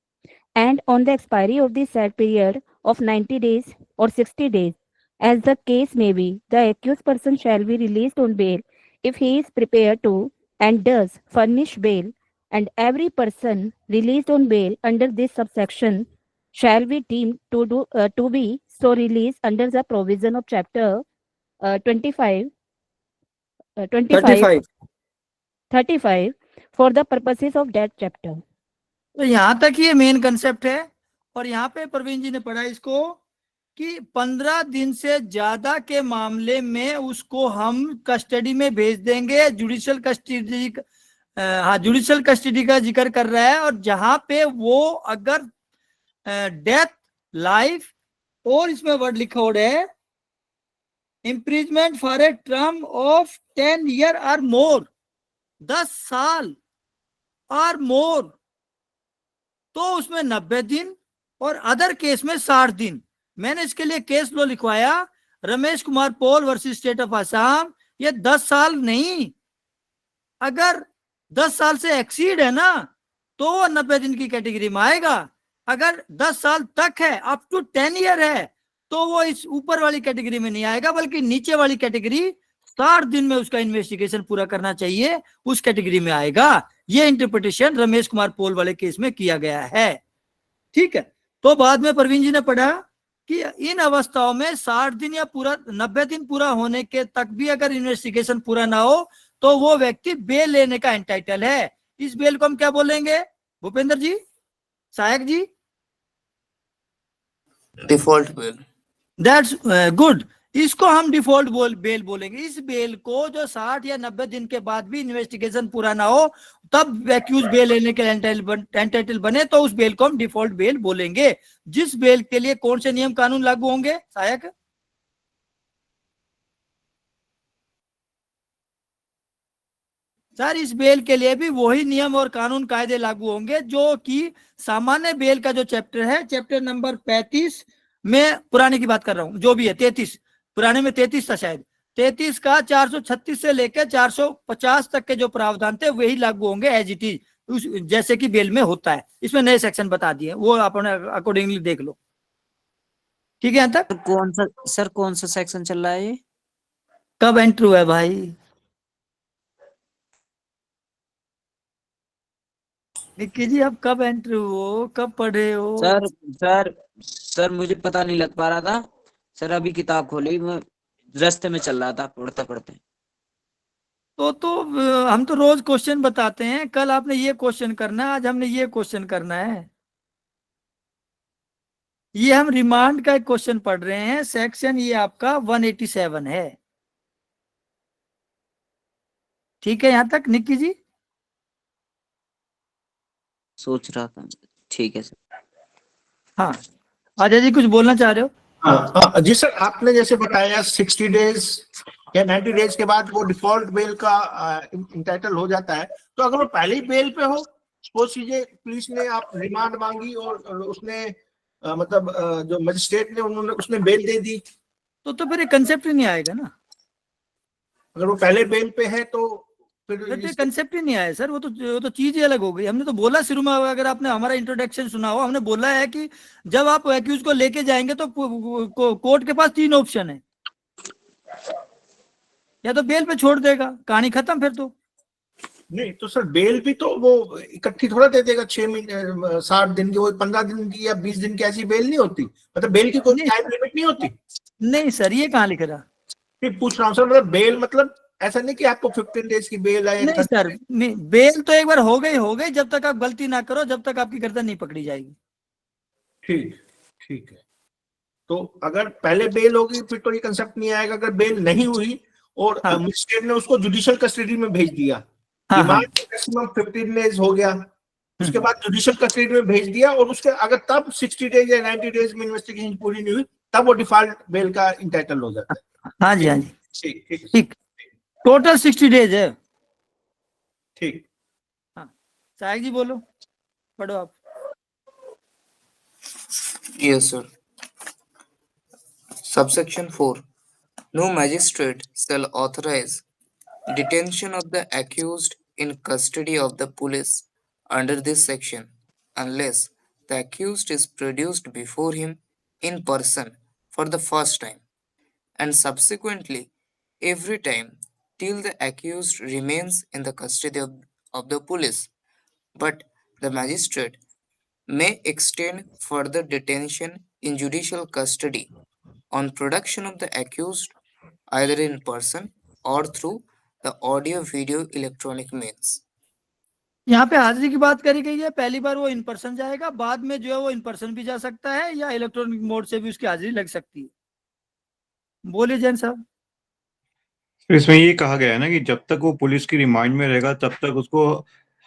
And on the expiry of the said period of 90 days or 60 days, as the case may be, the accused person shall be released on bail if he is prepared to and does furnish bail, and every person released on bail under this subsection shall be deemed to be so released under the provision of chapter 35 for the purposes of that chapter.
तो यहाँ तक ये main concept है और यहाँ पे प्रवीण जी ने पढ़ा इसको कि 15 दिन से ज्यादा के मामले में उसको हम कस्टडी में भेज देंगे। जुडिशियल कस्टडी, हाँ जुडिशियल कस्टडी का जिक्र कर रहा है, और जहां पे वो अगर डेथ, लाइफ और इसमें वर्ड लिखा हो रहा है imprisonment for a term of 10 year और मोर, 10 साल और मोर, तो उसमें 90 दिन और अदर केस में 60 दिन। मैंने इसके लिए केस लो लिखवाया Ramesh Kumar Paul versus state of Assam. ये 10 साल नहीं, अगर 10 साल से एक्सीड है ना तो वो 90 दिन की कैटेगरी में आएगा। अगर 10 साल तक है, अप टू 10 ईयर है, तो वो इस ऊपर वाली कैटेगरी में नहीं आएगा, बल्कि नीचे वाली कैटेगरी 60 दिन में उसका इन्वेस्टिगेशन पूरा करना चाहिए, उस कैटेगरी में आएगा। ये इंटरप्रिटेशन रमेश कुमार पॉल वाले केस में किया गया है। ठीक है, तो बाद में प्रवीण जी ने पढ़ा कि इन अवस्थाओं में 60 दिन या पूरा 90 दिन पूरा होने के तक भी अगर इन्वेस्टिगेशन पूरा ना हो तो वो व्यक्ति बेल लेने का एंटाइटल है। इस बेल को हम क्या बोलेंगे Bhupendra ji, Sahayak ji?
Default bail.
That's good. इसको हम डिफॉल्ट बेल बोलेंगे। इस बेल को जो 60 या 90 दिन के बाद भी इन्वेस्टिगेशन पूरा ना हो तब एक्यूज बेल लेने के एंटाइटल बने तो उस बेल को हम डिफॉल्ट बेल बोलेंगे। जिस बेल के लिए कौन से नियम कानून लागू होंगे सहायक? सर इस बेल के लिए भी वही नियम और कानून कायदे लागू होंगे जो कि सामान्य बेल का जो चैप्टर है, चैप्टर नंबर 35 में, पुराने की बात कर रहा हूं, जो भी है 33, पुराने में 33 था शायद, 33 का 436 से लेकर 450 तक के जो प्रावधान थे वही लागू होंगे एज इट इज, जैसे कि बेल में होता है। इसमें नए सेक्शन बता दिए, वो अपने अकॉर्डिंगली देख लो। ठीक है यहाँ तक?
कौन सा सेक्शन चल रहा है ये?
कब एंटर हुआ है भाई? निक्की जी आप कब एंटर हो, कब पढ़े हो?
सर मुझे पता नहीं लग पा रहा था सर, अभी किताब खोली, मैं रास्ते में चल रहा था पढ़ते पढ़ते।
तो हम तो रोज क्वेश्चन बताते हैं, कल आपने ये क्वेश्चन करना है, आज हमने ये क्वेश्चन करना है। ये हम रिमांड का एक क्वेश्चन पढ़ रहे हैं, सेक्शन ये आपका 187 है। ठीक है यहाँ तक निक्की जी?
सोच रहा था। ठीक है सर।
हाँ अजय जी कुछ बोलना चाह रहे हो?
हाँ जी सर, आपने जैसे बताया 60 डेज या 90 डेज के बाद वो डिफॉल्ट बेल का इंटाइटल हो जाता है। तो अगर वो पहले ही बेल पे हो, सपोज कीजिए पुलिस ने आप रिमांड मांगी और उसने मतलब जो मजिस्ट्रेट ने उसने बेल दे दी,
तो फिर कंसेप्ट ही नहीं आएगा ना।
अगर वो पहले बेल पे है तो फिर
कंसेप्ट ही नहीं आया सर, वो तो चीज ही अलग हो गई। हमने तो बोला शुरू में, अगर आपने हमारा इंट्रोडक्शन सुना हो, हमने बोला है कि जब आप एक्यूज को लेके जाएंगे तो कोर्ट के पास 3 ऑप्शन है, या तो बेल पे छोड़ देगा, कहानी खत्म फिर तो।
नहीं तो सर बेल भी तो वो इकट्ठी थोड़ा दे देगा, 6 महीने 60 दिन की, वो 15 दिन की या 20 दिन की ऐसी बेल नहीं होती, मतलब बेल की कोई टाइम लिमिट नहीं होती।
नहीं सर ये कहाँ लिख रहा?
फिर पूछ रहा हूँ सर, मतलब बेल मतलब ऐसा नहीं कि आपको 15 डेज की बेल है।
नहीं सर, नहीं, बेल तो एक बार हो गई, जब तक आप गलती ना करो, जब तक आपकी गर्दन नहीं पकड़ी जाएगी।
ठीक है। तो अगर पहले बेल होगी फिर तो ये कंसेप्ट नहीं आएगा। अगर बेल नहीं हुई और मजिस्ट्रेट ने उसको जुडिशियल कस्टडी में भेज दिया, रिमांड मैक्सिमम 15 डेज हो गया, उसके बाद जुडिशियल कस्टडी में भेज दिया, और उसके अगर तब 60 डेज या 90 डेज में इन्वेस्टिगेशन पूरी नहीं हुई, तब वो डिफॉल्ट बेल का इंटाइटल हो जाता है।
हाँ जी ठीक। टोटल 60 डेज है।
ठीक।
हाँ सहायक जी बोलो, पढ़ो आप।
Yes, sir. Subsection 4. No magistrate shall authorize detention of the accused in custody of the police under this section unless the accused is produced before him in person for the first time, and subsequently every time till the accused remains in the custody of the police. But the magistrate may extend further detention in judicial custody on production of the accused either in person or through the audio video electronic means.
यहाँ पे हाजिरी की बात करी गई है। पहली बार वो इन पर्सन जाएगा, बाद में जो है वो इन पर्सन भी जा सकता है या इलेक्ट्रॉनिक मोड से भी उसकी हाजिरी लग सकती है। बोलिए जैन साहब।
इसमें ये कहा गया है ना कि जब तक वो पुलिस की रिमांड में रहेगा तब तक उसको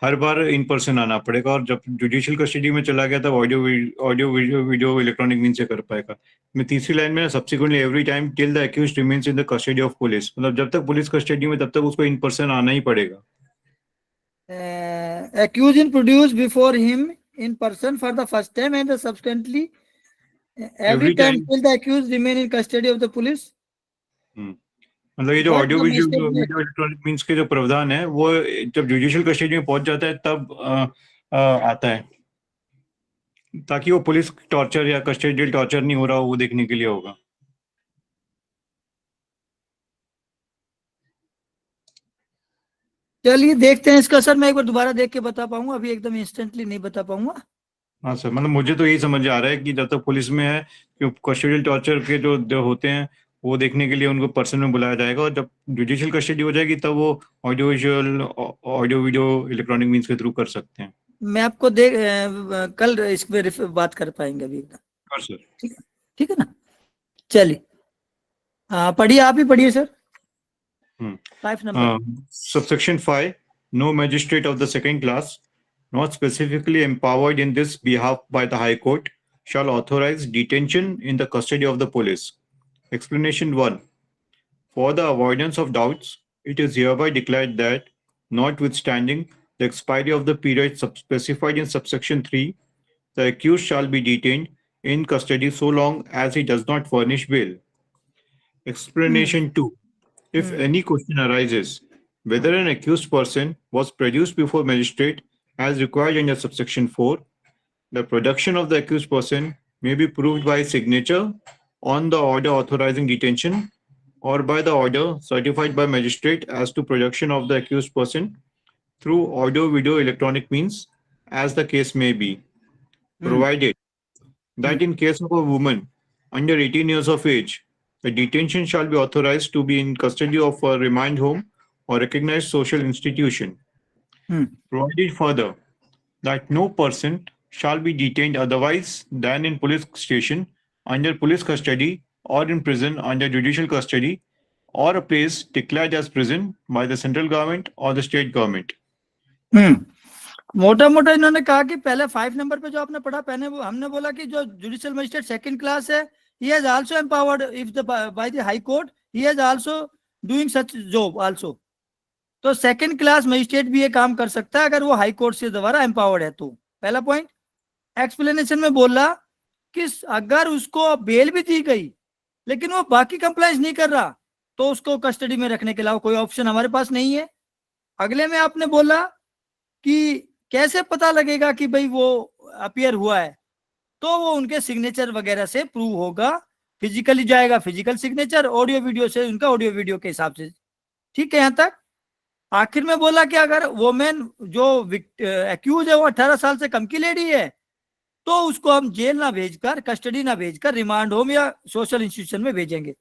हर बार इन पर्सन आना पड़ेगा, और जब जुडिशियल कस्टडी में चला गया तब ऑडियो वीडियो इलेक्ट्रॉनिक मीन से कर पाएगा। मैं तीसरी लाइन में subsequently every time till the accused remains in the custody of police, मतलब जब तक पुलिस कस्टडी में तब तक उसको इन पर्सन आना ही पड़ेगा।
Accused in produced before him in person for the first time and subsequently every time till the accused remain in custody of the police.
मतलब ये जो ऑडियो वीडियो इलेक्ट्रॉनिक मीन्स के जो प्रावधान है वो जब जुडिशियल कस्टडी में पहुंच जाता है तब आता है, ताकि वो पुलिस टॉर्चर या कस्टडियल टॉर्चर नहीं हो रहा हो वो देखने के लिए होगा।
चलिए देखते हैं इसका सर, मैं एक बार दोबारा देख के बता पाऊंगा, अभी एकदम इंस्टेंटली नहीं बता पाऊंगा।
हाँ सर, मतलब मुझे तो यही समझ आ रहा है कि जब तक पुलिस में है कि कस्टडियल टॉर्चर के जो होते हैं वो देखने के लिए उनको पर्सन में बुलाया जाएगा, और जब जुडिशियल कस्टडी हो जाएगी तब वो ऑडियो वीडियो इलेक्ट्रॉनिक मीन्स के थ्रू कर सकते हैं।
मैं आपको कल इस पे बात कर पाएंगे अभी एकदम।
सर
ठीक है ना। चलिए पढ़िए, आप ही पढ़िए sir.
Hmm.
5 number.
Subsection 5, no magistrate of the second class, not specifically empowered in this behalf by the High Court, shall authorize detention in the custody of the police. Explanation 1. For the avoidance of doubts, it is hereby declared that, notwithstanding the expiry of the period specified in subsection 3, the accused shall be detained in custody so long as he does not furnish bail. Explanation 2. If any question arises whether an accused person was produced before magistrate as required under subsection 4, the production of the accused person may be proved by signature on the order authorizing detention or by the order certified by magistrate as to production of the accused person through audio, video, electronic means, as the case may be, provided that in case of a woman under 18 years of age, the detention shall be authorized to be in custody of a remand home or recognized social institution. Provided further that no person shall be detained otherwise than in police station, under police custody, or in prison under judicial custody, or a place declared as prison by the central government or the state government.
मोटा मोटा इन्होंने कहा कि पहले 5 number पे जो आपने पढ़ा, पहले हमने बोला कि जो जुडिशियल मजिस्ट्रेट सेकंड क्लास है, he has also empowered if the by the high court, he has also doing such job also. तो सेकंड क्लास मजिस्ट्रेट भी ये काम कर सकता है अगर वो हाई कोर्ट से द्वारा एम्पावर्ड है तो। पहला पॉइंट। एक्सप्लेनेशन में बोला कि अगर उसको बेल भी दी गई लेकिन वो बाकी कंप्लायंस नहीं कर रहा तो उसको कस्टडी में रखने के अलावा कोई ऑप्शन हमारे पास नहीं है। अगले में आपने बोला कि कैसे पता लगेगा कि भाई वो अपीयर हुआ है, तो वो उनके सिग्नेचर वगैरह से प्रूव होगा, फिजिकली जाएगा फिजिकल सिग्नेचर, ऑडियो वीडियो से उनका ऑडियो वीडियो के हिसाब से। ठीक है, यहाँ तक। आखिर में बोला कि अगर वोमेन जो एक्यूज है वो 18 साल से कम की लेडी है तो उसको हम जेल ना भेजकर, कस्टडी ना भेजकर रिमांड होम या सोशल इंस्टीट्यूशन में भेजेंगे,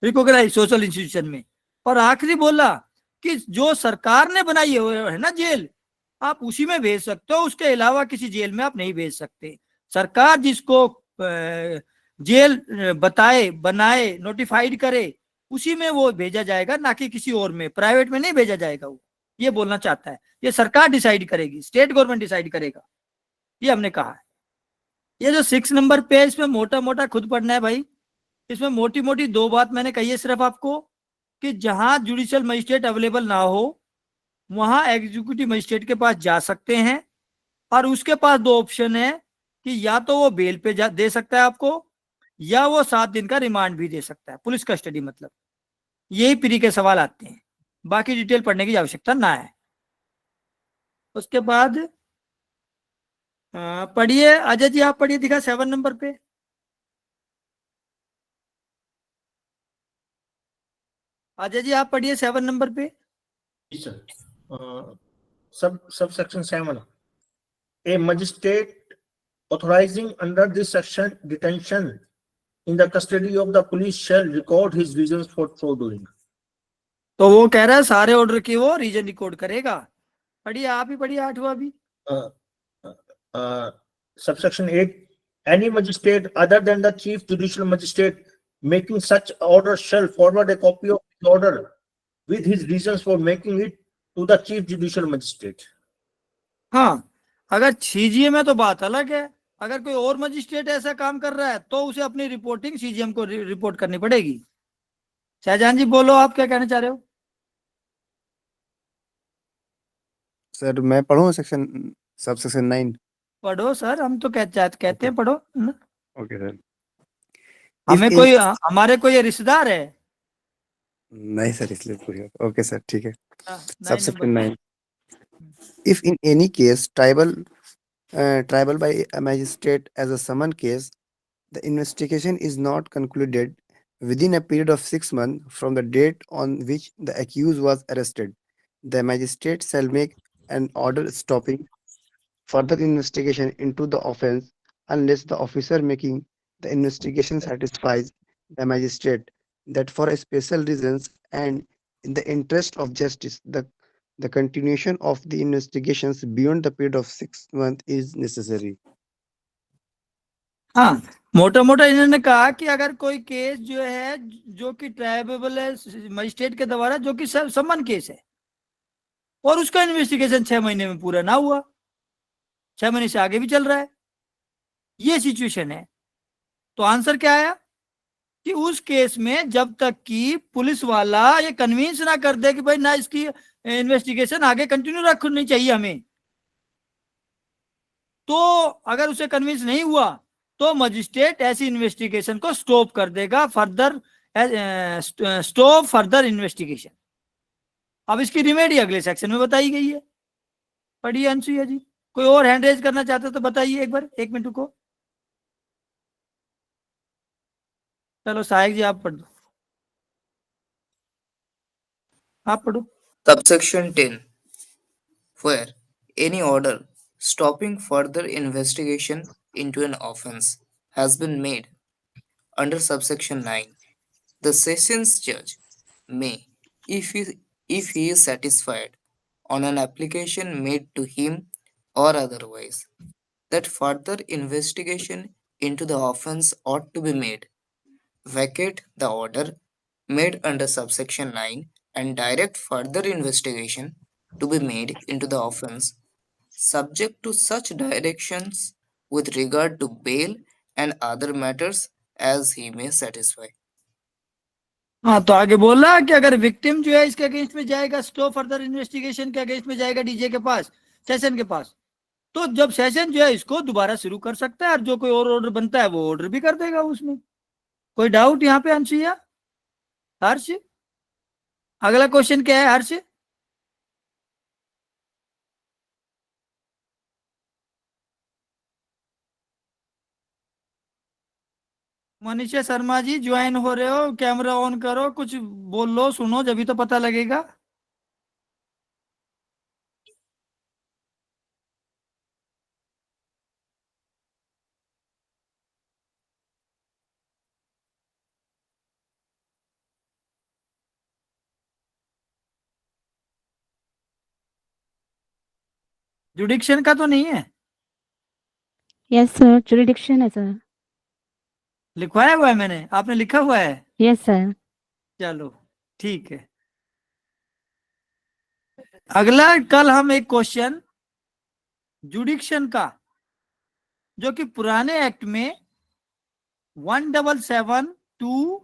रिकॉग्नाइज सोशल इंस्टीट्यूशन में। और आखिरी बोला कि जो सरकार ने बनाई है ना जेल, आप उसी में भेज सकते हो, उसके अलावा किसी जेल में आप नहीं भेज सकते। सरकार जिसको जेल बताए, बनाए, नोटिफाइड करे, उसी में वो भेजा जाएगा, ना कि किसी और में, प्राइवेट में नहीं भेजा जाएगा। वो ये बोलना चाहता है, ये सरकार डिसाइड करेगी, स्टेट गवर्नमेंट डिसाइड करेगा, ये हमने कहा है। ये जो 6 नंबर पे है, इसमें मोटा मोटा खुद पढ़ना है भाई। इसमें मोटी मोटी 2 बात मैंने कही है सिर्फ आपको, कि जहां जुडिशियल मजिस्ट्रेट अवेलेबल ना हो वहां एग्जीक्यूटिव मजिस्ट्रेट के पास जा सकते हैं, और उसके पास 2 ऑप्शन है कि या तो वो बेल पे दे सकता है आपको, या वो 7 दिन का रिमांड भी दे सकता है, पुलिस कस्टडी मतलब। यही प्री के सवाल आते हैं, बाकी डिटेल पढ़ने की आवश्यकता ना है। उसके बाद पढ़िए अजय जी, आप पढ़िए, दिखा 7 नंबर पे। अजय जी आप पढ़िए 7 नंबर पे।
Sub section 7, a magistrate authorizing under this section detention in the custody of the police shall record his reasons for so doing.
तो वो कह रहा है सारे ऑर्डर की वो रीजन रिकॉर्ड करेगा। पढ़िए, आप ही पढ़िए 8वां भी।
Subsection 8, any magistrate other than the chief judicial magistrate making such order shall forward a copy of the order with his reasons for making it to the chief judicial magistrate.
हाँ, अगर CGM में तो बात अलग है, अगर कोई और मजिस्ट्रेट ऐसा काम कर रहा है तो उसे अपनी रिपोर्टिंग सीजीएम को रिपोर्ट करनी पड़ेगी। शाहजहां जी बोलो, आप क्या कहना चाह रहे हो?
सर मैं पढ़ूं सब सेक्शन 9?
पढ़ो सर, हम तो कहते हैं पढ़ो।
Okay sir.
हमें कोई हमारे कोई रिश्तेदार है?
नहीं सर, इसलिए पूछा। ओके सर, ठीक है।
Subsection
9. If in any case trial by a magistrate as a summon case, the investigation is not concluded within a period of 6 months from the date on which the accused was arrested, the magistrate shall make an order stopping further investigation into the offence unless the officer making the investigation satisfies the magistrate that for a special reasons and in the interest of justice, the continuation of the investigations beyond the period of 6 months is necessary.
हाँ, मोटा मोटा इन्होंने कहा कि अगर कोई case जो है जो कि ट्रायबल है मजिस्ट्रेट के द्वारा, जो कि समन केस है और उसका इन्वेस्टिगेशन 6 महीने में पूरा ना हुआ, 6 महीने से आगे भी चल रहा है, ये सिचुएशन है, तो आंसर क्या आया कि उस केस में जब तक कि पुलिस वाला ये कन्विंस ना कर दे कि भाई ना इसकी इन्वेस्टिगेशन आगे कंटिन्यू रखनी चाहिए हमें, तो अगर उसे कन्विंस नहीं हुआ तो मजिस्ट्रेट ऐसी इन्वेस्टिगेशन को स्टॉप कर देगा, फर्दर स्टॉप फर्दर इन्वेस्टिगेशन। अब इसकी रिमेडी अगले सेक्शन में बताई गई है, पढ़िए अनसुईया जी। कोई और हैंड रेज करना चाहते तो बताइए एक बार, 1 मिनट को। चलो सहायक जी आप पढ़ दो, आप पढ़ो।
Subsection 10. Where any order stopping further investigation into an offence has been made under subsection 9, the sessions judge may, if he is satisfied on an application made to him or otherwise that further investigation into the offence ought to be made, vacate the order made under subsection 9 and direct further investigation to be made into the offence, subject to such directions with regard to bail and other matters as he may satisfy.
हाँ, तो आगे बोला कि अगर victim जो है इसके against में जाएगा, स्टॉप फर्दर इन्वेस्टिगेशन के अगेंस्ट में जाएगा डीजे के पास, सेशन के पास, तो जब सेशन जो है इसको दोबारा शुरू कर सकता है और जो कोई और ऑर्डर बनता है वो ऑर्डर भी कर देगा उसमें। कोई डाउट यहाँ पे अंशुया? हर्ष, अगला क्वेश्चन क्या है हर्ष? मनीषा शर्मा जी ज्वाइन हो रहे हो, कैमरा ऑन करो, कुछ बोल लो, सुनो, जब तो पता लगेगा। जुडिक्शन का तो नहीं है?
यस सर, जुरिडिक्शन है सर।
लिखवाया हुआ है मैंने, आपने लिखा हुआ है?
Yes sir.
चलो ठीक है। अगला कल हम एक क्वेश्चन जुडिक्शन का, जो कि पुराने एक्ट में 177 to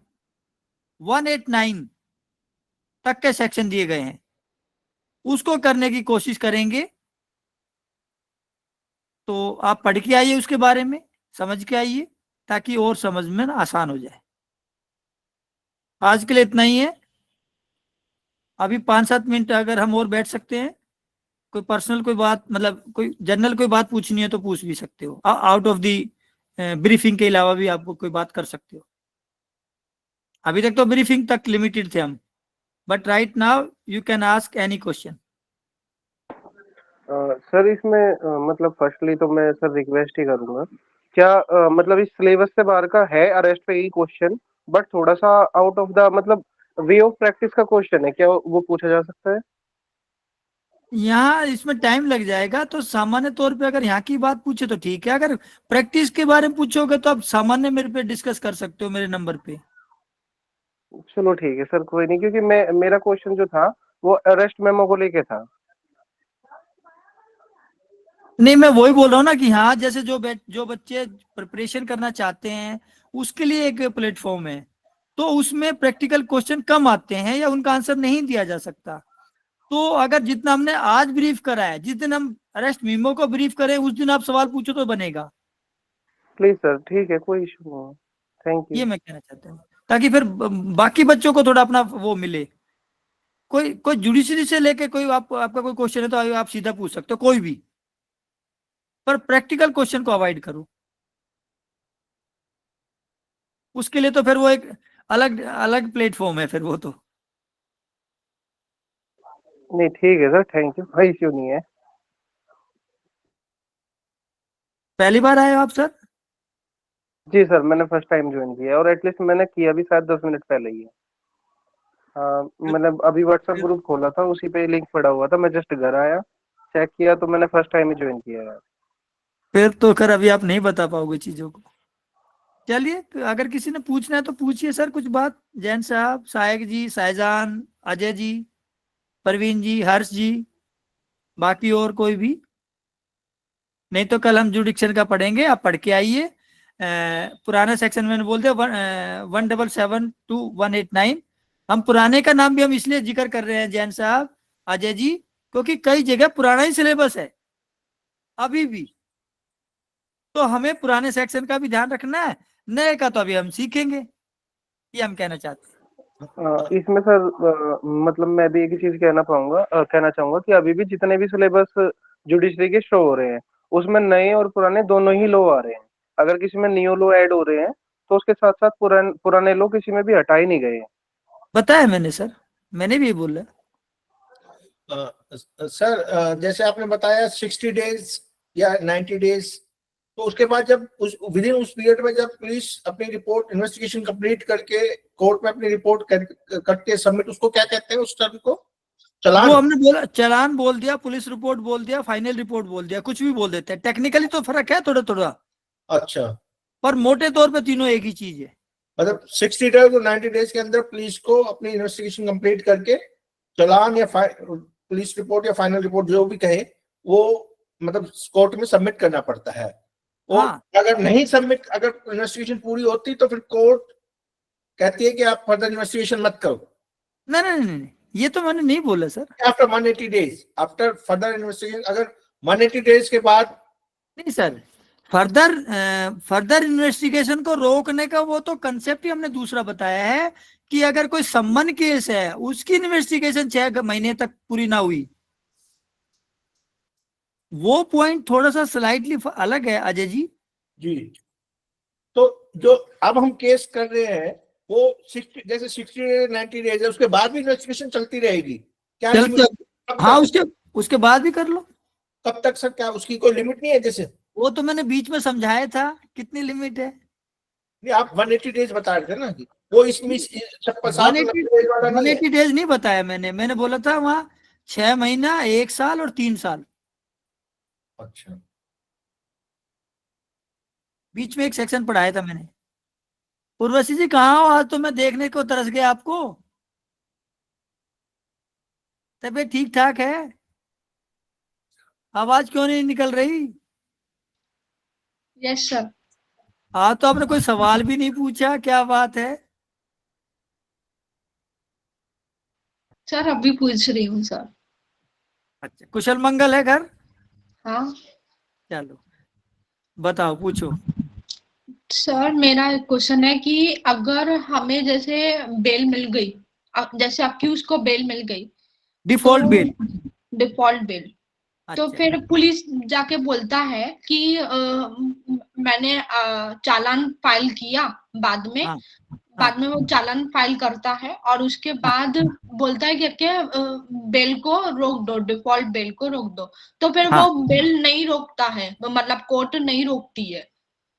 189 तक के सेक्शन दिए गए हैं, उसको करने की कोशिश करेंगे। तो आप पढ़ के आइए, उसके बारे में समझ के आइए, ताकि और समझ में ना आसान हो जाए। आज के लिए इतना ही है। अभी 5-7 मिनट अगर हम और बैठ सकते हैं, कोई पर्सनल कोई बात, मतलब कोई जनरल कोई बात पूछनी है तो पूछ भी सकते हो, आउट ऑफ दी ब्रीफिंग के अलावा भी आप कोई बात कर सकते हो। अभी तक तो ब्रीफिंग तक लिमिटेड थे हम, but right now you can ask any question.
Sir इसमें मतलब फर्स्टली तो मैं सर रिक्वेस्ट ही करूंगा, क्या मतलब इस सिलेबस से बाहर का है अरेस्ट पे ही क्वेश्चन, बट थोड़ा सा आउट ऑफ द मतलब वे ऑफ प्रैक्टिस का क्वेश्चन है, क्या वो पूछा जा सकता है?
यहाँ इसमें टाइम लग जाएगा, तो सामान्य तौर पे अगर यहाँ की बात पूछे तो ठीक है, अगर प्रैक्टिस के बारे में पूछोगे तो आप सामान्य मेरे पे डिस्कस कर सकते हो, मेरे नंबर पे।
चलो ठीक है सर, कोई नहीं, क्योंकि मेरा क्वेश्चन जो था वो अरेस्ट मेमो को लेके था।
नहीं, मैं वही बोल रहा हूँ ना कि हाँ, जैसे जो बच्चे प्रिपरेशन करना चाहते हैं उसके लिए एक प्लेटफॉर्म है, तो उसमें प्रैक्टिकल क्वेश्चन कम आते हैं या उनका आंसर नहीं दिया जा सकता। तो अगर जितना हमने आज ब्रीफ करा है, जिस दिन हम अरेस्ट मीमो को ब्रीफ करें उस दिन आप सवाल पूछो तो बनेगा।
प्लीज सर, ठीक है, कोई इशू नहीं, थैंक यू।
ये मैं कहना चाहता हूँ, ताकि फिर बाकी बच्चों को थोड़ा अपना वो मिले। कोई जुडिशरी से लेके कोई आपका कोई क्वेश्चन है तो आप सीधा पूछ सकते हो, कोई भी, पर प्रैक्टिकल क्वेश्चन को अवॉइड करो। उसके लिए तो फिर वो एक अलग अलग प्लेटफॉर्म है फिर वो तो।
नहीं ठीक है सर, थैंक यू, कोई इश्यू नहीं है।
पहली बार आए हो आप सर?
जी सर, मैंने फर्स्ट टाइम ज्वाइन किया और एटलीस्ट मैंने किया भी शायद 10 मिनट पहले ही है। मतलब अभी व्हाट्सएप ग्रुप खोला था, उसी पे लिंक पड़ा हुआ था, मैं जस्ट घर आया, चेक किया, तो मैंने फर्स्ट टाइम ही ज्वाइन किया है।
फिर तो खैर अभी आप नहीं बता पाओगे चीजों को। चलिए, अगर किसी ने पूछना है तो पूछिए सर कुछ बात। जैन साहब, सायक जी, सायजान, अजय जी, परवीन जी, हर्ष जी, बाकी और कोई भी? नहीं तो कल हम जुडिक्शन का पढ़ेंगे, आप पढ़ के आइए। पुराना सेक्शन मैंने बोल दिया 177 to 189। हम पुराने का नाम भी हम इसलिए जिक्र कर रहे हैं जैन साहब, अजय जी, क्योंकि कई जगह पुराना ही सिलेबस है अभी भी, तो हमें पुराने सेक्शन का भी ध्यान रखना है, नए का तो अभी हम सीखेंगे, ये हम कहना चाहते हैं।
इसमें सर मतलब मैं भी एक ही चीज कहना चाहूंगा कि अभी भी जितने भी सिलेबस जुडिशरी के शो हो रहे हैं उसमें नए और पुराने दोनों ही लॉ आ रहे हैं। अगर किसी में न्यू लॉ ऐड हो रहे हैं तो उसके साथ साथ पुराने लॉ किसी में भी हटा ही नहीं गए हैं।
बताया मैंने सर, मैंने भी बोला।
सर जैसे आपने बताया 60 डेज या 90 डेज, तो उसके बाद जब विद इन उस पीरियड में जब पुलिस अपनी रिपोर्ट इन्वेस्टिगेशन कंप्लीट करके कोर्ट में अपनी रिपोर्ट करके सबमिट, उसको क्या कहते हैं उस टर्म को? चलान।
वो हमने बोला, चलान बोल दिया, पुलिस रिपोर्ट बोल दिया, फाइनल रिपोर्ट बोल दिया, कुछ भी बोल देते हैं। टेक्निकली तो फर्क है थोड़ा थोड़ा,
अच्छा,
पर मोटे तौर पे तीनों एक ही चीज है।
मतलब 60 डेज और 90 डेज के अंदर पुलिस को अपनी इन्वेस्टिगेशन कंप्लीट करके चलान या पुलिस रिपोर्ट या फाइनल रिपोर्ट जो भी कहे वो मतलब कोर्ट में सबमिट करना पड़ता है। और अगर नहीं सबमिट, अगर इन्वेस्टिगेशन पूरी होती तो फिर कोर्ट कहती है कि आप फर्दर इन्वेस्टिगेशन मत करो।
नहीं नहीं नहीं, ये तो मैंने नहीं बोला sir.
After 180 days, after further investigation, अगर 180 डेज के बाद
नहीं सर, फर्दर इन्वेस्टिगेशन को रोकने का वो तो कंसेप्ट ही हमने दूसरा बताया है कि अगर कोई सम्मन केस है उसकी इन्वेस्टिगेशन 6 महीने तक पूरी ना हुई, वो पॉइंट थोड़ा सा स्लाइटली अलग है अजय जी।
जी, तो जो अब हम केस कर रहे हैं वो 60 जैसे 60-90 डेज है, उसके बाद भी इन्वेस्टिगेशन चलती रहेगी क्या?
हाँ, उसके बाद भी कर लो।
कब तक सर? क्या उसकी कोई लिमिट नहीं है? जैसे
वो तो मैंने बीच में समझाया था कितनी लिमिट है।
नहीं, आप 180 डेज बता रहे थे ना कि वो इसमें
180 डेज नहीं बताया मैंने बोला था वहाँ 6 महीना, 1 साल और 3 साल।
अच्छा,
बीच में एक सेक्शन पढ़ाया था मैंने। उर्वशी जी कहाँ हो? आज तो मैं देखने को तरस गया आपको। तबीयत ठीक ठाक है? आवाज क्यों नहीं निकल रही?
Yes sir.
हाँ, तो आपने कोई सवाल भी नहीं पूछा, क्या बात है?
सर अभी पूछ रही हूँ सर।
अच्छा, कुशल मंगल है घर?
हाँ
चलो बताओ, पूछो।
सर, मेरा क्वेश्चन है कि अगर हमें जैसे बेल मिल गई, जैसे अक्यूज को बेल मिल गई,
डिफॉल्ट बेल,
डिफॉल्ट बेल, तो फिर पुलिस जाके बोलता है कि मैंने चालान फाइल किया, बाद में वो चालान फाइल करता है और उसके बाद बोलता है कि बेल को रोक दो, डिफॉल्ट बेल को रोक दो, तो फिर वो बेल नहीं रोकता है, मतलब कोर्ट नहीं रोकती है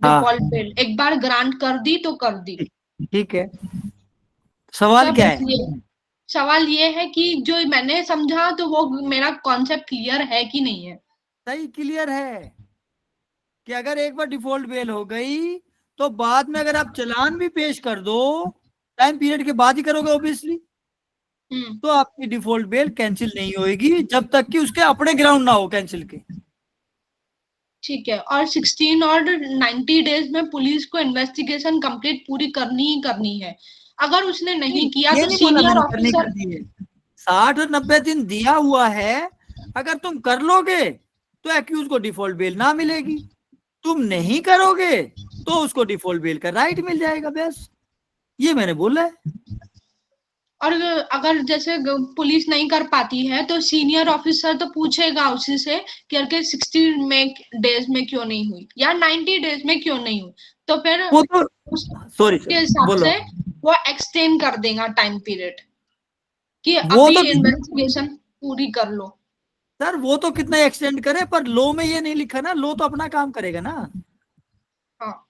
डिफॉल्ट बेल। एक बार ग्रांट कर दी तो कर दी।
ठीक है, सवाल क्या है?
सवाल ये है कि जो मैंने समझा तो वो मेरा कॉन्सेप्ट क्लियर है कि नहीं है?
सही, क्लियर है कि अगर एक बार डिफॉल्ट बेल हो गई तो बाद में अगर आप चालान भी पेश कर दो, टाइम पीरियड के बाद ही करोगे ऑब्वियसली, तो आपकी डिफॉल्ट बेल कैंसिल नहीं होगी जब तक कि उसके अपने ग्राउंड ना हो कैंसिल के।
ठीक है, और 16 और 90 डेज में पुलिस को इन्वेस्टिगेशन कंप्लीट पूरी करनी ही करनी है। अगर उसने नहीं किया तो सीनियर ऑफिसर
60 और 90 दिन दिया हुआ है, अगर तुम कर लोगे तो एक्यूज को डिफॉल्ट बेल ना मिलेगी, तुम नहीं करोगे तो उसको डिफॉल्ट बेल का राइट मिल जाएगा, बस ये मैंने बोला है।
और अगर जैसे पुलिस नहीं कर पाती है तो सीनियर ऑफिसर तो पूछेगा उसी से कि 60 डेज में क्यों नहीं हुई या 90 डेज में क्यों नहीं हुई, तो फिर
वो तो
उसके हिसाब से वो एक्सटेंड कर देगा टाइम पीरियड कि
वो
अभी
तो
इन्वेस्टिगेशन पूरी कर लो।
सर वो तो कितना एक्सटेंड करे, पर लॉ में ये नहीं लिखा ना, लॉ तो अपना काम करेगा ना।
हाँ,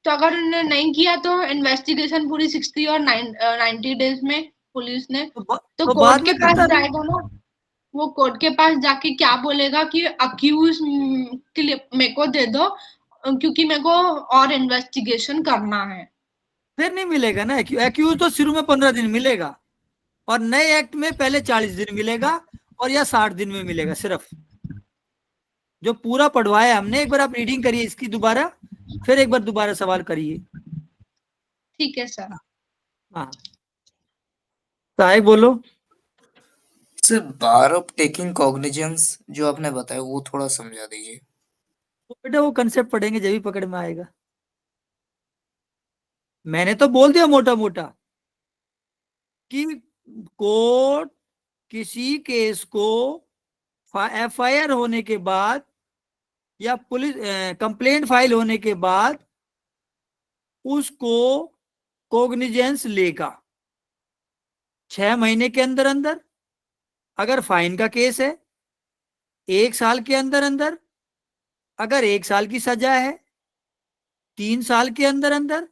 तो अगर उन्होंने नहीं किया तो इन्वेस्टिगेशन पूरी 60 और 90 डेज में पुलिस ने तो कोर्ट के पास जाएगा ना, वो कोर्ट के पास जाके क्या बोलेगा कि अक्यूज मेरे को दे दो क्योंकि मेरे को और इन्वेस्टिगेशन करना है।
फिर नहीं मिलेगा ना एक्यूज तो शुरू में 15 दिन मिलेगा और नए एक्ट में पहले 40 दिन मिलेगा और या 60 दिन में मिलेगा। सिर्फ जो पूरा पढ़वाया हमने, एक बार आप रीडिंग करिए इसकी दोबारा, फिर एक बार दोबारा सवाल करिए।
ठीक है सर।
हाँ साहिब बोलो।
Sir bar of taking cognizance जो आपने बताया वो थोड़ा समझा दीजिए।
बेटा वो कंसेप्ट पढ़ेंगे जब भी पकड़ में आएगा। मैंने तो बोल दिया मोटा मोटा कि कोर्ट किसी केस को एफआईआर होने के बाद या पुलिस कंप्लेंट फाइल होने के बाद उसको कोग्निजेंस लेगा 6 महीने के अंदर अंदर। अगर फाइन का केस है 1 साल के अंदर अंदर। अगर 1 साल की सजा है 3 साल के अंदर अंदर।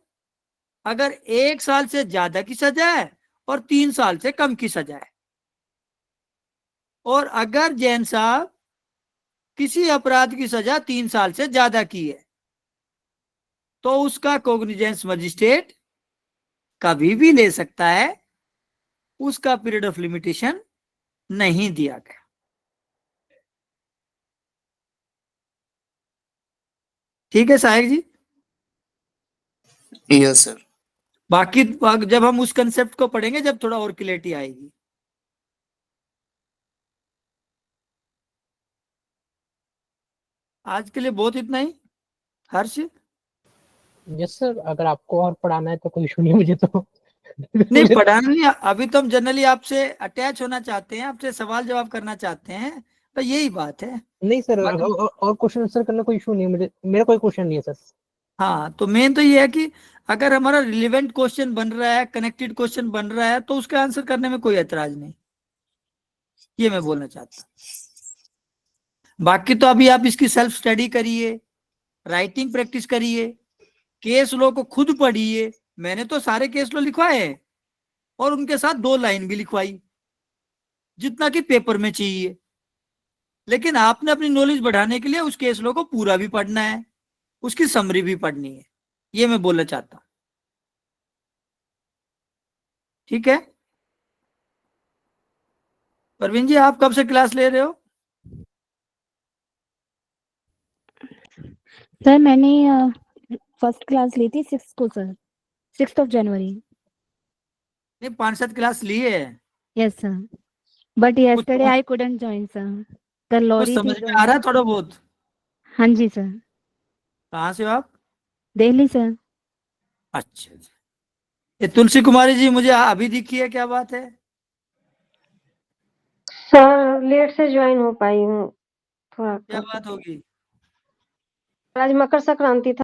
अगर 1 साल से ज्यादा की सजा है और 3 साल से कम की सजा है। और अगर जैन साहब किसी अपराध की सजा 3 साल से ज्यादा की है तो उसका कोग्निजेंस मजिस्ट्रेट कभी भी ले सकता है। उसका पीरियड ऑफ लिमिटेशन नहीं दिया गया। ठीक है साहिब जी।
Yes sir.
बाकी जब हम उस कंसेप्ट को पढ़ेंगे जब थोड़ा और क्लैरिटी आएगी। आज के लिए बहुत इतना ही। हर्ष।
यस सर, अगर आपको और पढ़ाना है तो कोई इशू नहीं मुझे तो।
नहीं पढ़ाना नहीं, अभी तो हम जनरली आपसे अटैच होना चाहते हैं, आपसे सवाल जवाब करना चाहते हैं, तो यही बात है।
नहीं सर, और क्वेश्चन आंसर करना कोई इशू नहीं है मुझे, मेरा कोई क्वेश्चन नहीं है सर।
हाँ तो मेन तो ये है कि अगर हमारा रिलेवेंट क्वेश्चन बन रहा है, कनेक्टेड क्वेश्चन बन रहा है तो उसका आंसर करने में कोई ऐतराज नहीं। ये मैं बोलना चाहता हूँ। बाकी तो अभी आप इसकी सेल्फ स्टडी करिए, राइटिंग प्रैक्टिस करिए, केस लॉ को खुद पढ़िए। मैंने तो सारे केस लॉ लिखवाए हैं और उनके साथ 2 लाइन भी लिखवाई जितना कि पेपर में चाहिए। लेकिन आपने अपनी नॉलेज बढ़ाने के लिए उस केस लॉ को पूरा भी पढ़ना है, उसकी समरी भी पढ़नी है। ये मैं बोलना चाहता हूं। ठीक है परवीन जी, आप कब से क्लास ले रहे हो?
सर मैंने फर्स्ट क्लास ली थी 6 को सर, 6 जनवरी।
नहीं 5-7 क्लास लिए है।
Yes sir, but yesterday I couldn't join sir. The
कुछ
lorry
समझ में आ रहा है थोड़ा बहुत?
हाँ जी सर।
कहाँ से हो आप?
दिल्ली सर।
अच्छा, ये तुलसी कुमारी जी मुझे अभी दिखी है, क्या बात है?
सर लेट से ज्वाइन हो पाई हूँ थोड़ा।
क्या बात होगी?
आज मकर संक्रांति था।